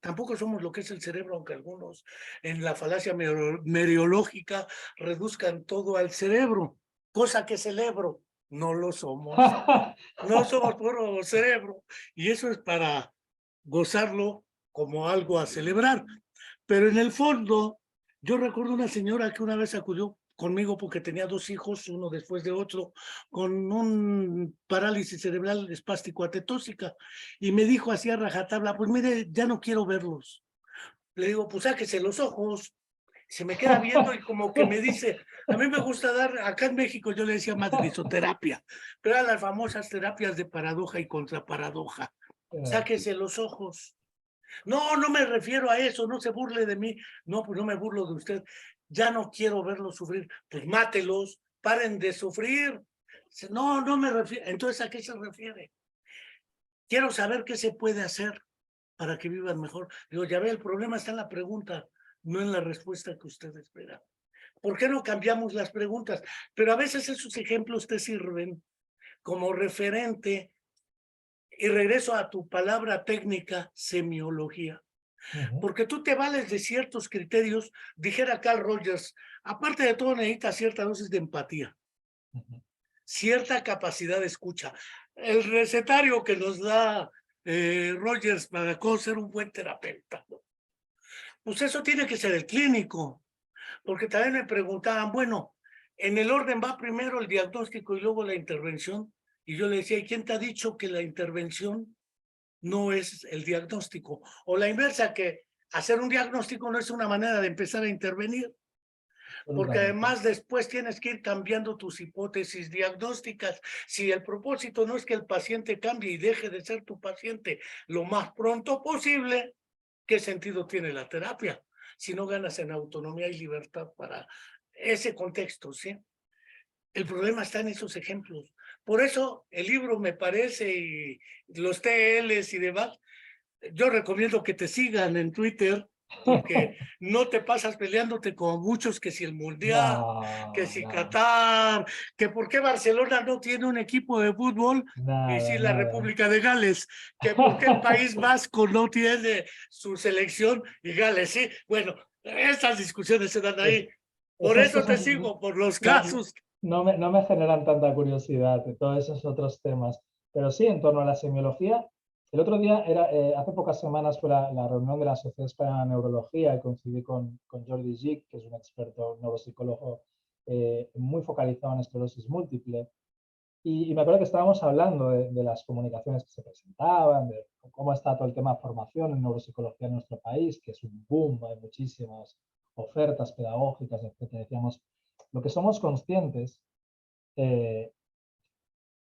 Tampoco somos lo que es el cerebro, aunque algunos en la falacia meriológica reduzcan todo al cerebro, cosa que celebro. No lo somos. No somos puro cerebro. Y eso es para gozarlo como algo a celebrar. Pero en el fondo, yo recuerdo una señora que una vez acudió conmigo porque tenía 2 hijos, uno después de otro, con un parálisis cerebral espástico atetóxica, y me dijo así a rajatabla, pues mire, ya no quiero verlos. Le digo, pues sáquese los ojos. Se me queda viendo y como que me dice, a mí me gusta dar, acá en México yo le decía madrizoterapia, pero eran las famosas terapias de paradoja y contraparadoja. Sáquese los ojos. No, no me refiero a eso, no se burle de mí. No, pues no me burlo de usted. Ya no quiero verlos sufrir. Pues mátelos, paren de sufrir. No, no me refiero. Entonces, ¿a qué se refiere? Quiero saber qué se puede hacer para que vivan mejor. Digo, ya ve, el problema está en la pregunta, no en la respuesta que usted espera. ¿Por qué no cambiamos las preguntas? Pero a veces esos ejemplos te sirven como referente, y regreso a tu palabra técnica, semiología. Ujú, Porque tú te vales de ciertos criterios, dijera Carl Rogers, aparte de todo necesitas cierta dosis de empatía, ujú. cierta capacidad de escucha. El recetario que nos da Rogers para cómo ser un buen terapeuta, ¿no? Pues eso tiene que ser el clínico, porque también me preguntaban, bueno, en el orden va primero el diagnóstico y luego la intervención, y yo le decía, ¿y quién te ha dicho que la intervención no es el diagnóstico? O la inversa, que hacer un diagnóstico no es una manera de empezar a intervenir, porque Absolutamente. además después tienes que ir cambiando tus hipótesis diagnósticas. Si el propósito no es que el paciente cambie y deje de ser tu paciente lo más pronto posible, ¿qué sentido tiene la terapia? Si no ganas en autonomía y libertad para ese contexto, ¿sí? El problema está en esos ejemplos. Por eso el libro me parece, y los TLs y demás, yo recomiendo que te sigan en Twitter, porque no te pasas peleándote con muchos, que si el Mundial, que No, si no, Qatar, que por qué Barcelona no tiene un equipo de fútbol, y si nada, la nada. República de Gales, que por qué el País Vasco no tiene su selección y Gales, sí. Bueno, estas discusiones se dan Es- ahí. Por Esas eso te cosas sigo, por los no, casos. no me generan tanta curiosidad de todos esos otros temas. Pero sí, en torno a la semiología, el otro día, hace pocas semanas fue la reunión de la Sociedad Española de Neurología y coincidí con Jordi Gich, que es un experto neuropsicólogo muy focalizado en esclerosis múltiple. Y me acuerdo que estábamos hablando de las comunicaciones que se presentaban, de cómo está todo el tema de formación en neuropsicología en nuestro país, que es un boom, hay muchísimas ofertas pedagógicas, etcétera. Decíamos, lo que somos conscientes eh,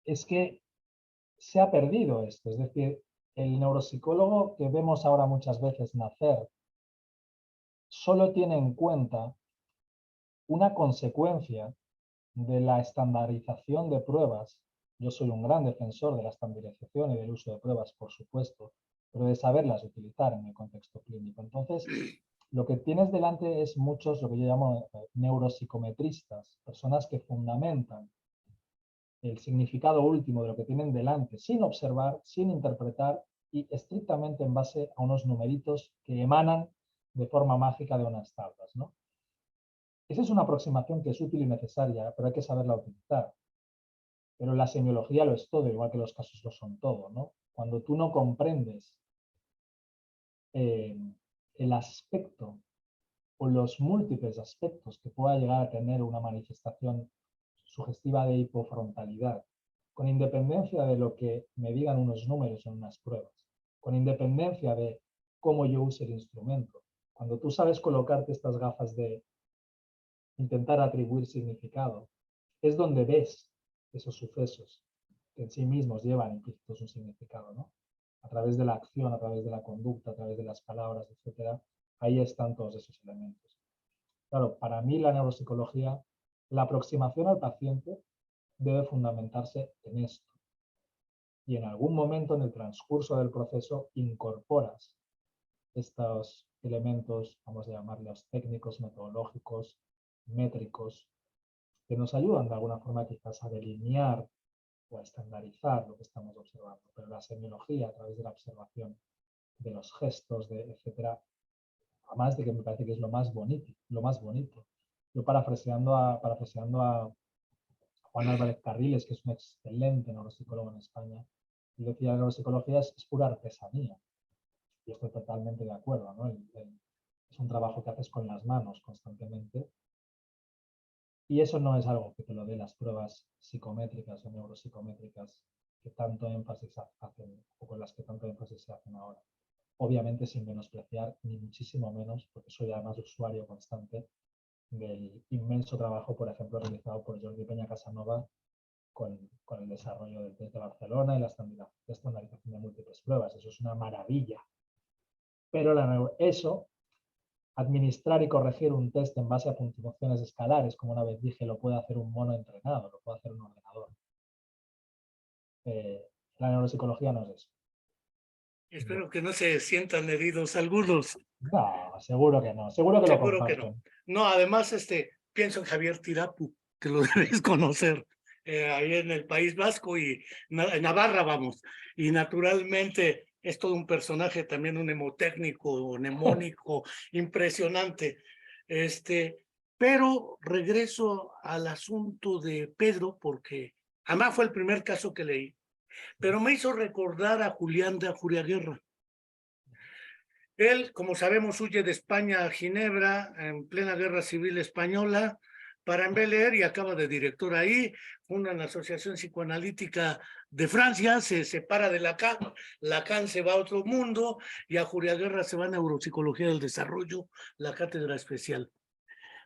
es que se ha perdido esto. Es decir, el neuropsicólogo que vemos ahora muchas veces nacer solo tiene en cuenta una consecuencia de la estandarización de pruebas. Yo soy un gran defensor de la estandarización y del uso de pruebas, por supuesto, pero de saberlas utilizar en el contexto clínico. Entonces, lo que tienes delante es muchos, lo que yo llamo neuropsicometristas, personas que fundamentan el significado último de lo que tienen delante, sin observar, sin interpretar y estrictamente en base a unos numeritos que emanan de forma mágica de unas tablas, ¿no? Esa es una aproximación que es útil y necesaria, pero hay que saberla utilizar. Pero la semiología lo es todo, igual que los casos lo son todo, ¿no? Cuando tú no comprendes eh, el aspecto o los múltiples aspectos que pueda llegar a tener una manifestación sugestiva de hipofrontalidad, con independencia de lo que me digan unos números en unas pruebas, con independencia de cómo yo use el instrumento. Cuando tú sabes colocarte estas gafas de intentar atribuir significado, es donde ves esos sucesos que en sí mismos llevan implícitos un significado, ¿no? A través de la acción, a través de la conducta, a través de las palabras, etcétera, ahí están todos esos elementos. Claro, para mí la neuropsicología, la aproximación al paciente debe fundamentarse en esto. Y en algún momento en el transcurso del proceso incorporas estos elementos, vamos a llamarlos técnicos, metodológicos, métricos, que nos ayudan de alguna forma quizás a delinear o a estandarizar lo que estamos observando. Pero la semiología, a través de la observación de los gestos, de etcétera, además de que me parece que es lo más bonito, lo más bonito. Yo parafraseando a Juan Álvarez Carriles, que es un excelente neuropsicólogo en España, él decía que la neuropsicología es pura artesanía. Y estoy totalmente de acuerdo, ¿no? Es un trabajo que haces con las manos constantemente. Y eso no es algo que te lo dé las pruebas psicométricas o neuropsicométricas que tanto énfasis hacen, o con las que tanto énfasis se hacen ahora. Obviamente sin menospreciar, ni muchísimo menos, porque soy además usuario constante del inmenso trabajo, por ejemplo, realizado por Jordi Peña Casanova con el desarrollo del test de Barcelona y la estandarización de múltiples pruebas. Eso es una maravilla. Pero eso, administrar y corregir un test en base a puntuaciones escalares, como una vez dije, lo puede hacer un mono entrenado, lo puede hacer un ordenador. La neuropsicología no es eso. Espero que no se sientan heridos algunos. No, seguro que no. Seguro que lo Seguro que no. comparten. No, además, pienso en Javier Tirapu, que lo debes conocer, ahí en el País Vasco y en Navarra, vamos. Y naturalmente es todo un personaje, también un hemotécnico, mnemónico, impresionante. Pero regreso al asunto de Pedro, porque además fue el primer caso que leí, pero me hizo recordar a Julián de Ajuriaguerra. Él, como sabemos, huye de España a Ginebra en plena guerra civil española para embeleer y acaba de director ahí, funda la Asociación Psicoanalítica de Francia, se separa de Lacan se va a otro mundo y Ajuriaguerra se va a Neuropsicología del Desarrollo, la cátedra especial.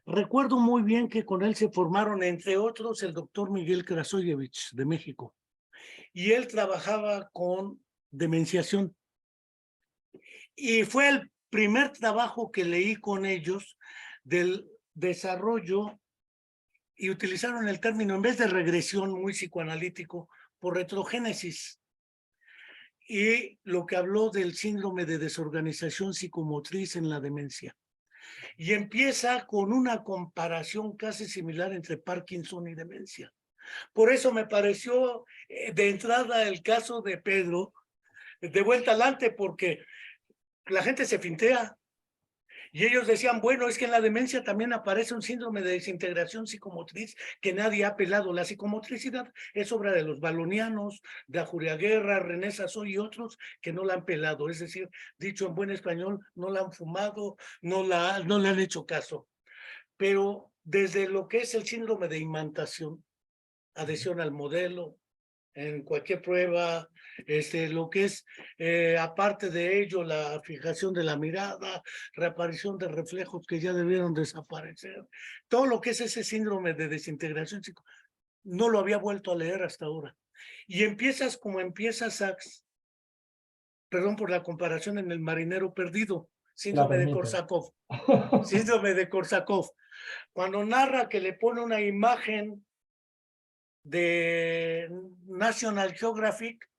Recuerdo muy bien que con él se formaron, entre otros, el doctor Miguel Krasoyevich de México, y él trabajaba con demenciación. Y fue el primer trabajo que leí con ellos del desarrollo, y utilizaron el término, en vez de regresión muy psicoanalítico, por retrogénesis. Y lo que habló del síndrome de desorganización psicomotriz en la demencia. Y empieza con una comparación casi similar entre Parkinson y demencia. Por eso me pareció de entrada el caso de Pedro de vuelta adelante, porque la gente se fintea. Y ellos decían, bueno, es que en la demencia también aparece un síndrome de desintegración psicomotriz que nadie ha pelado. La psicomotricidad es obra de los balonianos, de Ajuriaguerra, René Sassó y otros que no la han pelado. Es decir, dicho en buen español, no la han fumado, no le han hecho caso. Pero desde lo que es el síndrome de imantación, adhesión al modelo, en cualquier prueba, lo que es, aparte de ello, la fijación de la mirada, reaparición de reflejos que ya debieron desaparecer, todo lo que es ese síndrome de desintegración, no lo había vuelto a leer hasta ahora. Y empiezas como empieza Sachs, perdón por la comparación, en El marinero perdido, síndrome de Korsakov, síndrome de Korsakov, cuando narra que le pone una imagen de National Geographic,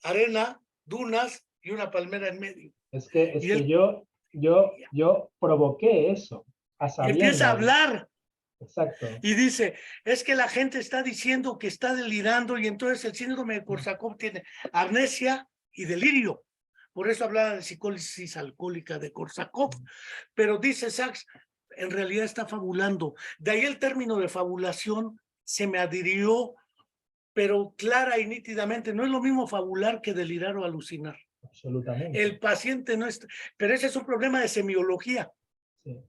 arena, dunas y una palmera en medio. Es que yo provoqué eso. Y empieza a hablar. Exacto. Y dice, es que la gente está diciendo que está delirando y entonces el síndrome de Korsakov tiene amnesia y delirio. Por eso hablaba de psicólisis alcohólica de Korsakov. Pero dice Sachs, en realidad está fabulando. De ahí el término de fabulación se me adhirió, pero clara y nítidamente. No es lo mismo fabular que delirar o alucinar. Absolutamente. El paciente no está, pero ese es un problema de semiología. Sí.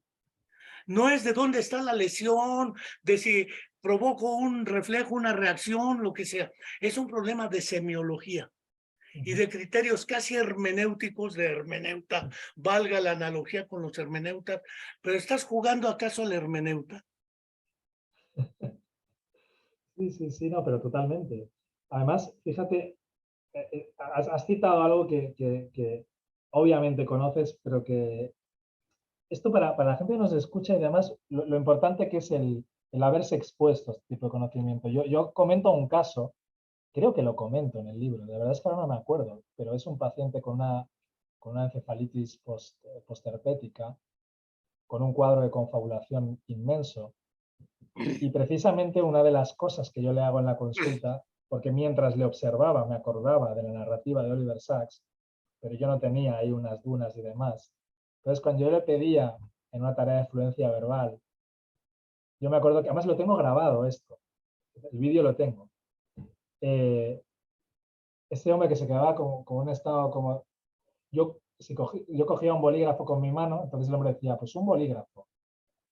No es de dónde está la lesión, de si provoco un reflejo, una reacción, lo que sea. Es un problema de semiología y de criterios casi hermenéuticos, de hermeneuta, valga la analogía con los hermeneutas, pero ¿estás jugando acaso al hermeneuta? Sí, no, pero totalmente. Además, fíjate, has citado algo que obviamente conoces, pero que esto para la gente que nos escucha y demás, lo importante que es el haberse expuesto a este tipo de conocimiento. Yo comento un caso, creo que lo comento en el libro, de verdad es que ahora no me acuerdo, pero es un paciente con una encefalitis postherpética, con un cuadro de confabulación inmenso. Y precisamente una de las cosas que yo le hago en la consulta, porque mientras le observaba me acordaba de la narrativa de Oliver Sacks, pero yo no tenía ahí unas dunas y demás. Entonces, cuando yo le pedía en una tarea de fluencia verbal, yo me acuerdo que además lo tengo grabado esto, el vídeo lo tengo. Este hombre que se quedaba con un estado como... Yo cogía un bolígrafo con mi mano, entonces el hombre decía, pues un bolígrafo.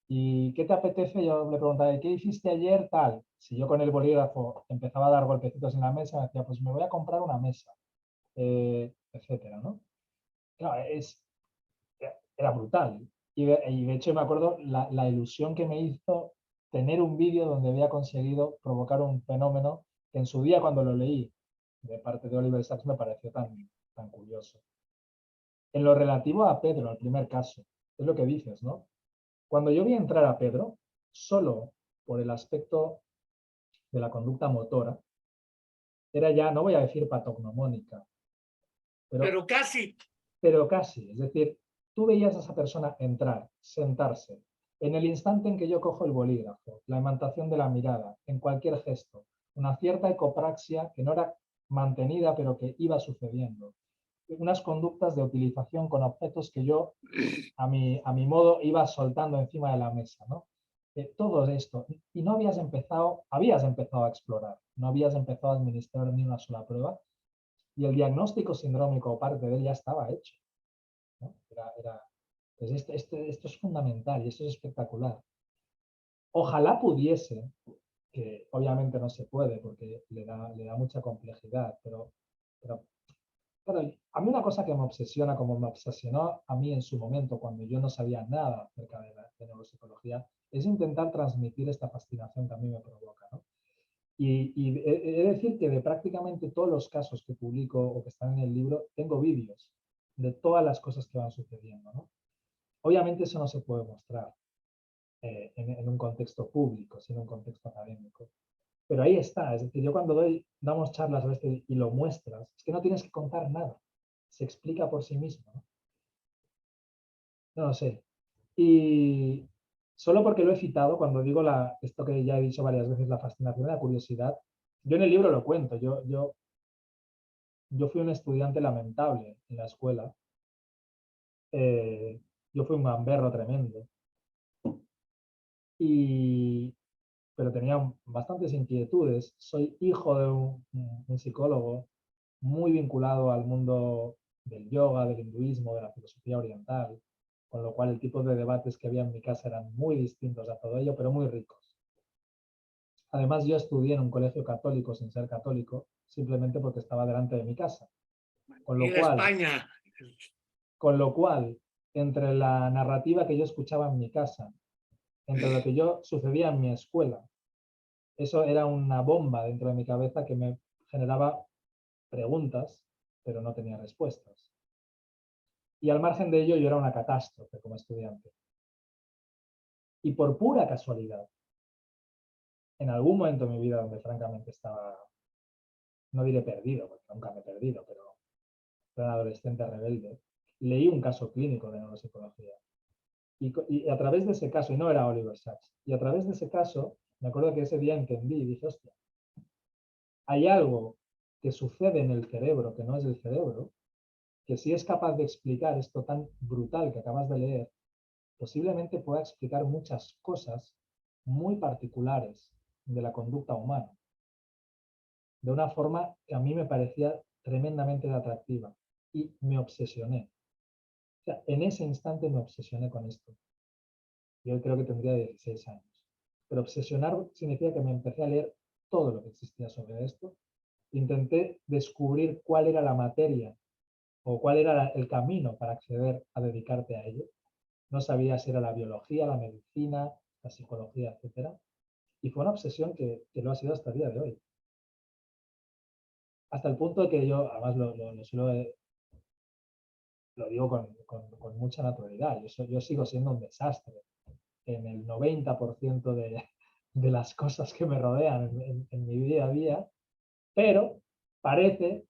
¿Y qué te apetece? Yo le preguntaba, ¿qué hiciste ayer? Tal. Si yo con el bolígrafo empezaba a dar golpecitos en la mesa, me decía, pues me voy a comprar una mesa, etcétera, ¿no? Claro, era brutal. Y de hecho me acuerdo la ilusión que me hizo tener un vídeo donde había conseguido provocar un fenómeno que en su día cuando lo leí de parte de Oliver Sacks me pareció tan curioso. En lo relativo a Pedro, el primer caso, es lo que dices, ¿no? Cuando yo vi entrar a Pedro, solo por el aspecto de la conducta motora, era ya, no voy a decir patognomónica, pero, Pero casi. pero casi. Es decir, tú veías a esa persona entrar, sentarse. En el instante en que yo cojo el bolígrafo, la imantación de la mirada, en cualquier gesto, una cierta ecopraxia que no era mantenida, pero que iba sucediendo. Unas conductas de utilización con objetos que yo, a mi modo, iba soltando encima de la mesa, ¿no? Todo esto. Y no habías empezado a explorar, no habías empezado a administrar ni una sola prueba, y el diagnóstico sindrómico o parte de él ya estaba hecho, ¿no? Pues esto es fundamental y esto es espectacular. Ojalá pudiese, que obviamente no se puede porque le da mucha complejidad, pero claro, a mí una cosa que me obsesiona, como me obsesionó a mí en su momento, cuando yo no sabía nada acerca de neuropsicología, es intentar transmitir esta fascinación que a mí me provoca, ¿no? Y he de decir que de prácticamente todos los casos que publico o que están en el libro, tengo vídeos de todas las cosas que van sucediendo, ¿no? Obviamente eso no se puede mostrar en un contexto público, sino en un contexto académico. Pero ahí está, es decir, yo cuando damos charlas a veces y lo muestras, es que no tienes que contar nada, se explica por sí mismo, ¿no? No lo sé. Y solo porque lo he citado, cuando digo esto que ya he dicho varias veces, la fascinación y la curiosidad, yo en el libro lo cuento, yo fui un estudiante lamentable en la escuela, yo fui un gamberro tremendo, y, pero tenía bastantes inquietudes. Soy hijo de un psicólogo muy vinculado al mundo del yoga, del hinduismo, de la filosofía oriental, con lo cual el tipo de debates que había en mi casa eran muy distintos a todo ello, pero muy ricos. Además, yo estudié en un colegio católico sin ser católico, simplemente porque estaba delante de mi casa. Con lo Ir a cual, España. con lo cual, entre la narrativa que yo escuchaba en mi casa, entre lo que yo sucedía en mi escuela, eso era una bomba dentro de mi cabeza que me generaba preguntas, pero no tenía respuestas. Y al margen de ello, yo era una catástrofe como estudiante. Y por pura casualidad, en algún momento de mi vida donde francamente estaba, no diré perdido, porque nunca me he perdido, pero era un adolescente rebelde, leí un caso clínico de neuropsicología. Y a través de ese caso, y no era Oliver Sacks, y a través de ese caso, me acuerdo que ese día entendí y dije, hostia, hay algo que sucede en el cerebro que no es el cerebro, que si es capaz de explicar esto tan brutal que acabas de leer, posiblemente pueda explicar muchas cosas muy particulares de la conducta humana, de una forma que a mí me parecía tremendamente atractiva y me obsesioné. O sea, en ese instante me obsesioné con esto. Yo creo que tendría 16 años. Pero obsesionar significa que me empecé a leer todo lo que existía sobre esto. Intenté descubrir cuál era la materia o cuál era el camino para acceder a dedicarte a ello. No sabía si era la biología, la medicina, la psicología, etcétera. Y fue una obsesión que lo ha sido hasta el día de hoy. Hasta el punto de que yo, además lo digo con mucha naturalidad, yo sigo siendo un desastre en el 90% de las cosas que me rodean en mi día a día, pero parece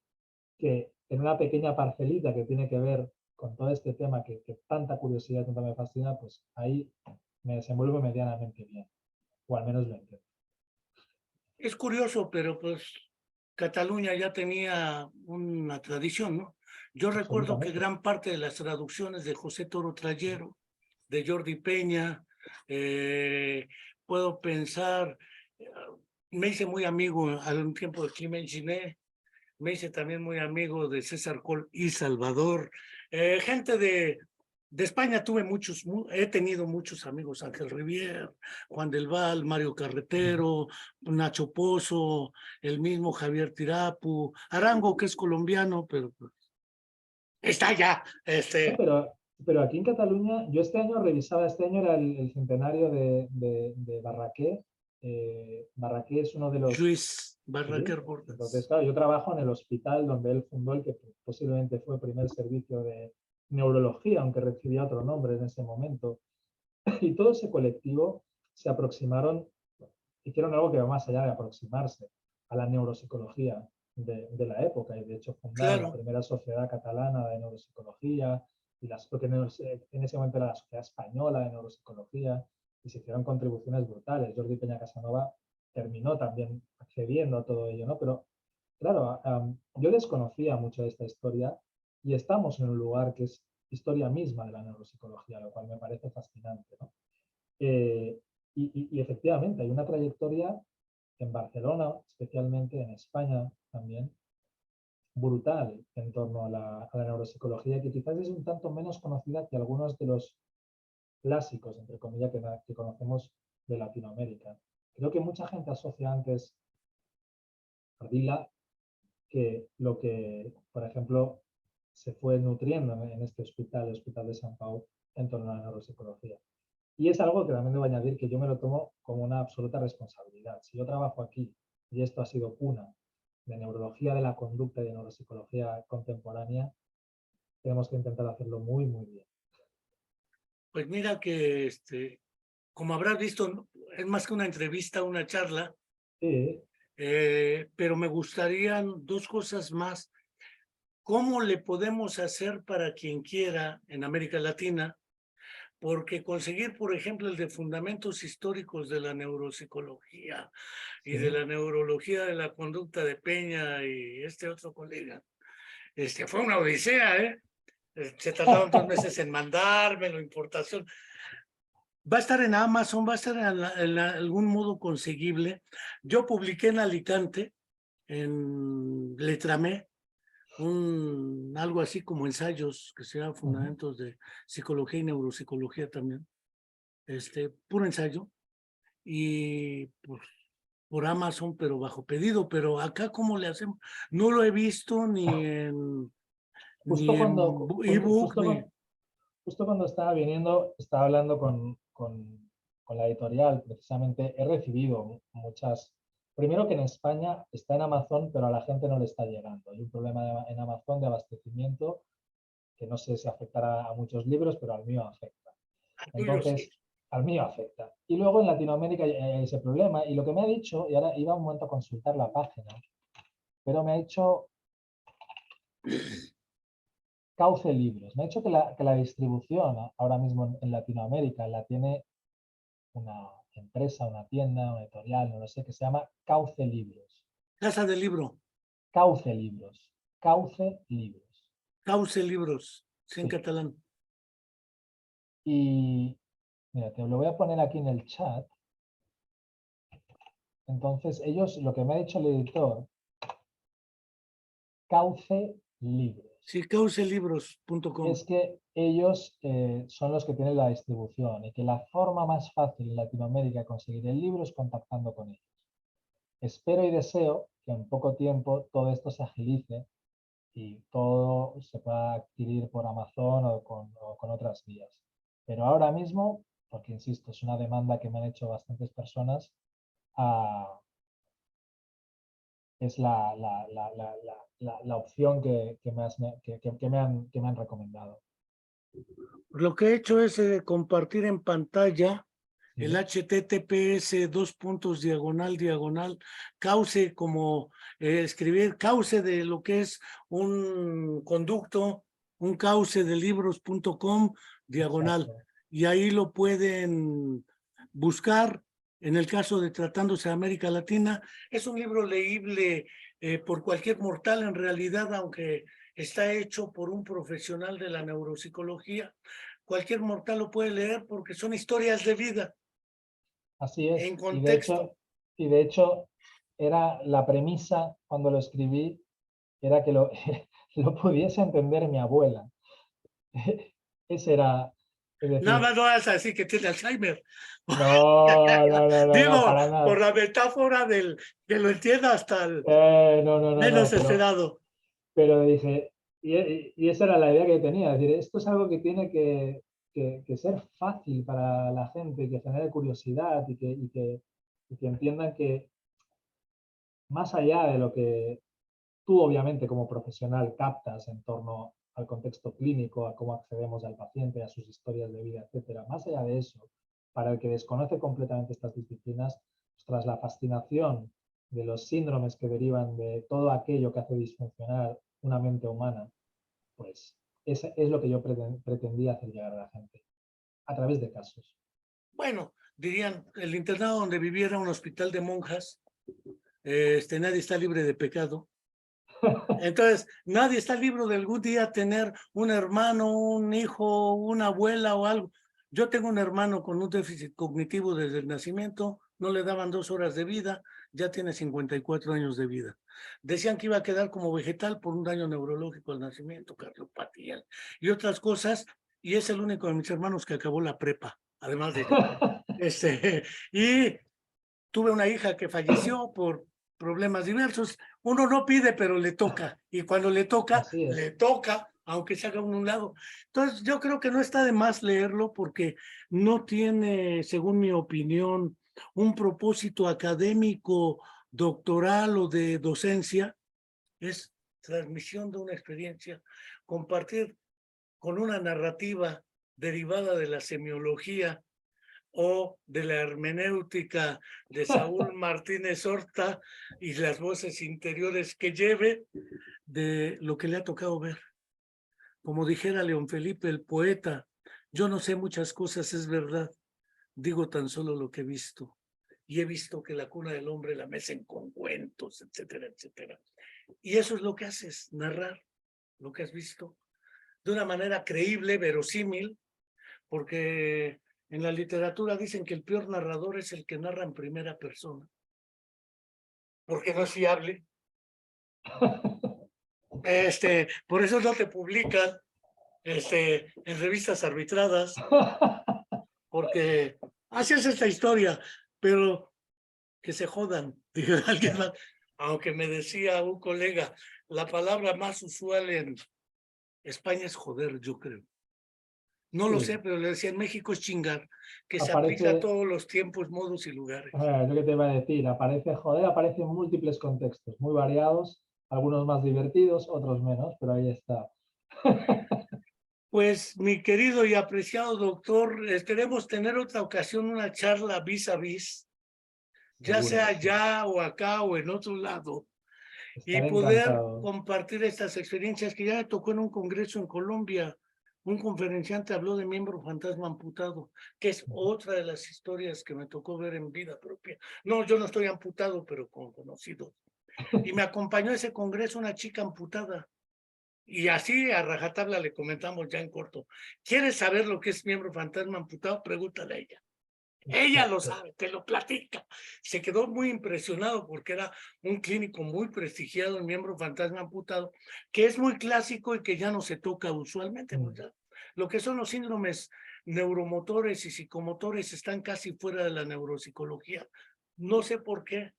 que en una pequeña parcelita que tiene que ver con todo este tema que tanta curiosidad, tanta me fascina, pues ahí me desenvuelvo medianamente bien, o al menos lo intento. Es curioso, pero pues Cataluña ya tenía una tradición, ¿no? Yo recuerdo que Absolutamente. gran parte de las traducciones de José Toro Trayero, de Jordi Peña, eh, puedo pensar, eh, me hice muy amigo algún tiempo de Clement Giné, me hice también muy amigo de César Col y Salvador, gente de España tuve muchos, he tenido muchos amigos, Ángel Rivier, Juan del Val, Mario Carretero, Nacho Pozo, el mismo Javier Tirapu, Arango, que es colombiano, pero pues, está ya. No, pero aquí en Cataluña, yo este año revisaba, este año era el centenario de Barraquer. Barraquer es uno de los... Luis Sí. Barraquer Entonces, Bordas. claro, yo trabajo en el hospital donde él fundó el que posiblemente fue el primer servicio neurología, aunque recibía otro nombre en ese momento. Y todo ese colectivo se aproximaron, hicieron algo que va más allá de aproximarse a la neuropsicología de la época, y de hecho fundaron la Claro, primera sociedad catalana de neuropsicología, y porque en ese momento era la sociedad española de neuropsicología, y se hicieron contribuciones brutales. Jordi Peña Casanova terminó también accediendo a todo ello, ¿no? Pero claro, yo desconocía mucho de esta historia, y estamos en un lugar que es historia misma de la neuropsicología, lo cual me parece fascinante, ¿no? Eh, y efectivamente hay una trayectoria en Barcelona, especialmente en España también, brutal en torno a la neuropsicología, que quizás es un tanto menos conocida que algunos de los clásicos, entre comillas, que conocemos de Latinoamérica. Creo que mucha gente asocia antes Ardila que lo que, por ejemplo, se fue nutriendo en este hospital, el Hospital de San Pau, en torno a la neuropsicología. Y es algo que también debo añadir que yo me lo tomo como una absoluta responsabilidad. Si yo trabajo aquí y esto ha sido cuna de neurología de la conducta y de neuropsicología contemporánea, tenemos que intentar hacerlo muy, muy bien. pues mira que como habrás visto, es más que una entrevista, una charla, Sí, pero me gustarían dos cosas más. ¿Cómo le podemos hacer para quien quiera en América Latina? Porque conseguir, por ejemplo, el de fundamentos históricos de la neuropsicología y de sí. la neurología de la conducta de Peña y este otro colega, fue una odisea, ¿eh? Se tardaron 2 meses en mandármelo, importación. Va a estar en Amazon, va a estar en algún modo conseguible. Yo publiqué en Alicante, en Letramé, algo así como ensayos que se llaman Ujú. Fundamentos de Psicología y Neuropsicología también, puro ensayo, y pues, por Amazon, pero bajo pedido. Pero acá, ¿cómo le hacemos? No lo he visto ni Justo en cuando, ebook, ni. justo cuando estaba viniendo, estaba hablando con la editorial, precisamente he recibido muchas. Primero que en España está en Amazon, pero a la gente no le está llegando. Hay un problema en Amazon de abastecimiento que no sé si afectará a muchos libros, pero al mío afecta. Tuyo sí. Entonces, al mío afecta. Y luego en Latinoamérica hay ese problema. Y lo que me ha dicho, y ahora iba un momento a consultar la página, pero me ha dicho Cauce Libros. Me ha dicho que la distribución ahora mismo en Latinoamérica la tiene una empresa, una tienda, una editorial, no lo sé, que se llama Cauce Libros. Casa del Libro, Cauce Libros. Cauce Libros. Cauce Libros, sí, en Sí. catalán. Y mira, te lo voy a poner aquí en el chat. Entonces, ellos, lo que me ha dicho el editor, Cauce Libros, Sí, caucelibros.com. es que ellos son los que tienen la distribución y que la forma más fácil en Latinoamérica de conseguir el libro es contactando con ellos. Espero y deseo que en poco tiempo todo esto se agilice y todo se pueda adquirir por Amazon o con otras vías. Pero ahora mismo, porque insisto, es una demanda que me han hecho bastantes personas, ah, es la opción que me han recomendado. Lo que he hecho es compartir en pantalla el ¿Sí? HTTPS dos puntos diagonal diagonal cauce, como escribir cauce de lo que es un conducto, un cauce de libros.com diagonal, Exacto. y ahí lo pueden buscar. En el caso de tratándose de América Latina, es un libro leíble por cualquier mortal en realidad, aunque está hecho por un profesional de la neuropsicología. Cualquier mortal lo puede leer porque son historias de vida Así en es. Y de contexto. hecho, y de hecho era la premisa cuando lo escribí, era que lo, lo pudiese entender mi abuela. Ese era, es Nada decir, más no vas a decir que tiene Alzheimer. no, no, no, no, no, Digo, para por nada. la metáfora del que lo entienda hasta el No, no, no, no, menos esperado. pero dije, y esa era la idea que tenía, es decir, esto es algo que tiene que ser fácil para la gente, que genere curiosidad y que entiendan que más allá de lo que tú obviamente como profesional captas en torno al contexto clínico, a cómo accedemos al paciente, a sus historias de vida, etcétera. Más allá de eso, para el que desconoce completamente estas disciplinas, tras la fascinación de los síndromes que derivan de todo aquello que hace disfuncionar una mente humana, pues es lo que yo pretendía hacer llegar a la gente, a través de casos. Bueno, dirían, el internado donde viviera un hospital de monjas, nadie está libre de pecado. Entonces, nadie está libre de algún día tener un hermano, un hijo, una abuela o algo. Yo tengo un hermano con un déficit cognitivo desde el nacimiento, no le daban 2 horas de vida, ya tiene 54 años de vida. Decían que iba a quedar como vegetal por un daño neurológico al nacimiento, cardiopatía y otras cosas, y es el único de mis hermanos que acabó la prepa, además de y tuve una hija que falleció por problemas diversos. Uno no pide, pero le toca. Y cuando le toca, aunque se haga uno a un lado. Entonces, yo creo que no está de más leerlo porque no tiene, según mi opinión, un propósito académico, doctoral o de docencia. Es transmisión de una experiencia, compartir con una narrativa derivada de la semiología o de la hermenéutica de Saúl Martínez Horta y las voces interiores que lleve de lo que le ha tocado ver. Como dijera León Felipe, el poeta, yo no sé muchas cosas, es verdad, digo tan solo lo que he visto. Y he visto que la cuna del hombre la mecen con cuentos, etcétera, etcétera. Y eso es lo que haces, narrar lo que has visto de una manera creíble, verosímil, porque en la literatura dicen que el peor narrador es el que narra en primera persona, porque no es fiable. Por eso no te publican en revistas arbitradas, porque así es esta historia, pero que se jodan, dijo alguien más. Aunque me decía un colega, la palabra más usual en España es joder, yo creo. No lo sé, pero le decía, en México es chingar, que se aplica a todos los tiempos, modos y lugares. Es lo que te iba a decir, aparece en múltiples contextos, muy variados, algunos más divertidos, otros menos, pero ahí está. Pues, mi querido y apreciado doctor, esperemos tener otra ocasión, una charla vis a vis, ya sea allá o acá o en otro lado, y poder compartir estas experiencias que ya me tocó en un congreso en Colombia. Un conferenciante habló de miembro fantasma amputado, que es otra de las historias que me tocó ver en vida propia. No, yo no estoy amputado, pero con conocidos. Y me acompañó a ese congreso una chica amputada. Y así a rajatabla le comentamos ya en corto. ¿Quieres saber lo que es miembro fantasma amputado? Pregúntale a ella. Ella lo sabe, te lo platica. Se quedó muy impresionado porque era un clínico muy prestigiado, el miembro fantasma amputado, que es muy clásico y que ya no se toca usualmente. Lo que son los síndromes neuromotores y psicomotores están casi fuera de la neuropsicología. No sé por qué,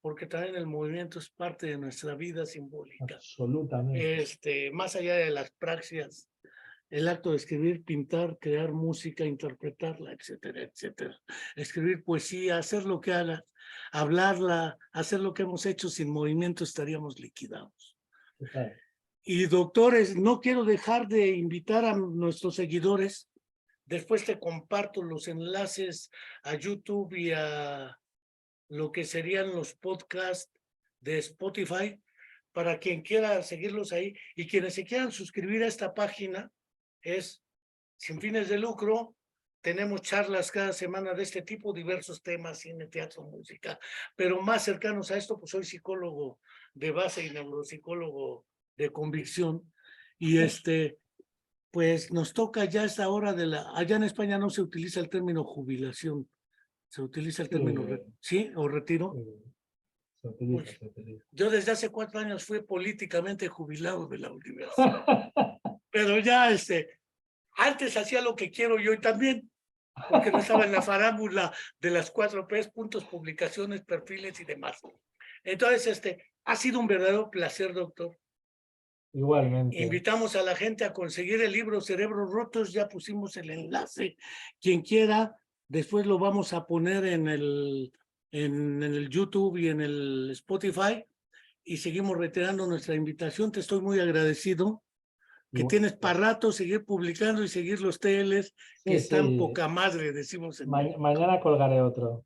porque también el movimiento es parte de nuestra vida simbólica. Absolutamente. Más allá de las praxias, el acto de escribir, pintar, crear música, interpretarla, etcétera, etcétera. Escribir poesía, hacer lo que haga, hablarla, hacer lo que hemos hecho sin movimiento, estaríamos liquidados. Total. Y doctores, no quiero dejar de invitar a nuestros seguidores. Después te comparto los enlaces a YouTube y a lo que serían los podcasts de Spotify para quien quiera seguirlos ahí y quienes se quieran suscribir a esta página. Es sin fines de lucro, tenemos charlas cada semana de este tipo, diversos temas, cine, teatro, música, pero más cercanos a esto, pues soy psicólogo de base y neuropsicólogo de convicción, y pues nos toca ya esta hora allá en España no se utiliza el término jubilación, se utiliza el término, ¿sí? ¿O retiro? Se utiliza, se utiliza. Yo desde hace 4 años fui políticamente jubilado de la universidad, pero ya antes hacía lo que quiero yo y también, porque no estaba en la farándula de las 4 P's, puntos, publicaciones, perfiles y demás. Entonces, ha sido un verdadero placer, doctor. Igualmente. Invitamos a la gente a conseguir el libro Cerebros Rotos, ya pusimos el enlace. Quien quiera, después lo vamos a poner en el YouTube y en el Spotify, y seguimos reiterando nuestra invitación. Te estoy muy agradecido que tienes para rato, seguir publicando y seguir los TLs, que Sí, están sí. poca madre, decimos en México. Mañana colgaré otro.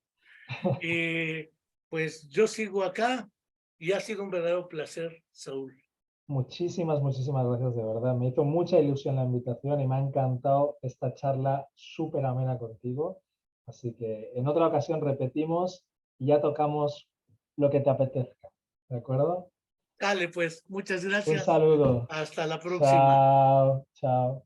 Pues yo sigo acá y ha sido un verdadero placer, Saúl. Muchísimas, muchísimas gracias, de verdad. Me hizo mucha ilusión la invitación y me ha encantado esta charla súper amena contigo. Así que en otra ocasión repetimos y ya tocamos lo que te apetezca. ¿De acuerdo? Dale, pues, muchas Un gracias. saludo. Hasta la próxima. Chao, chao.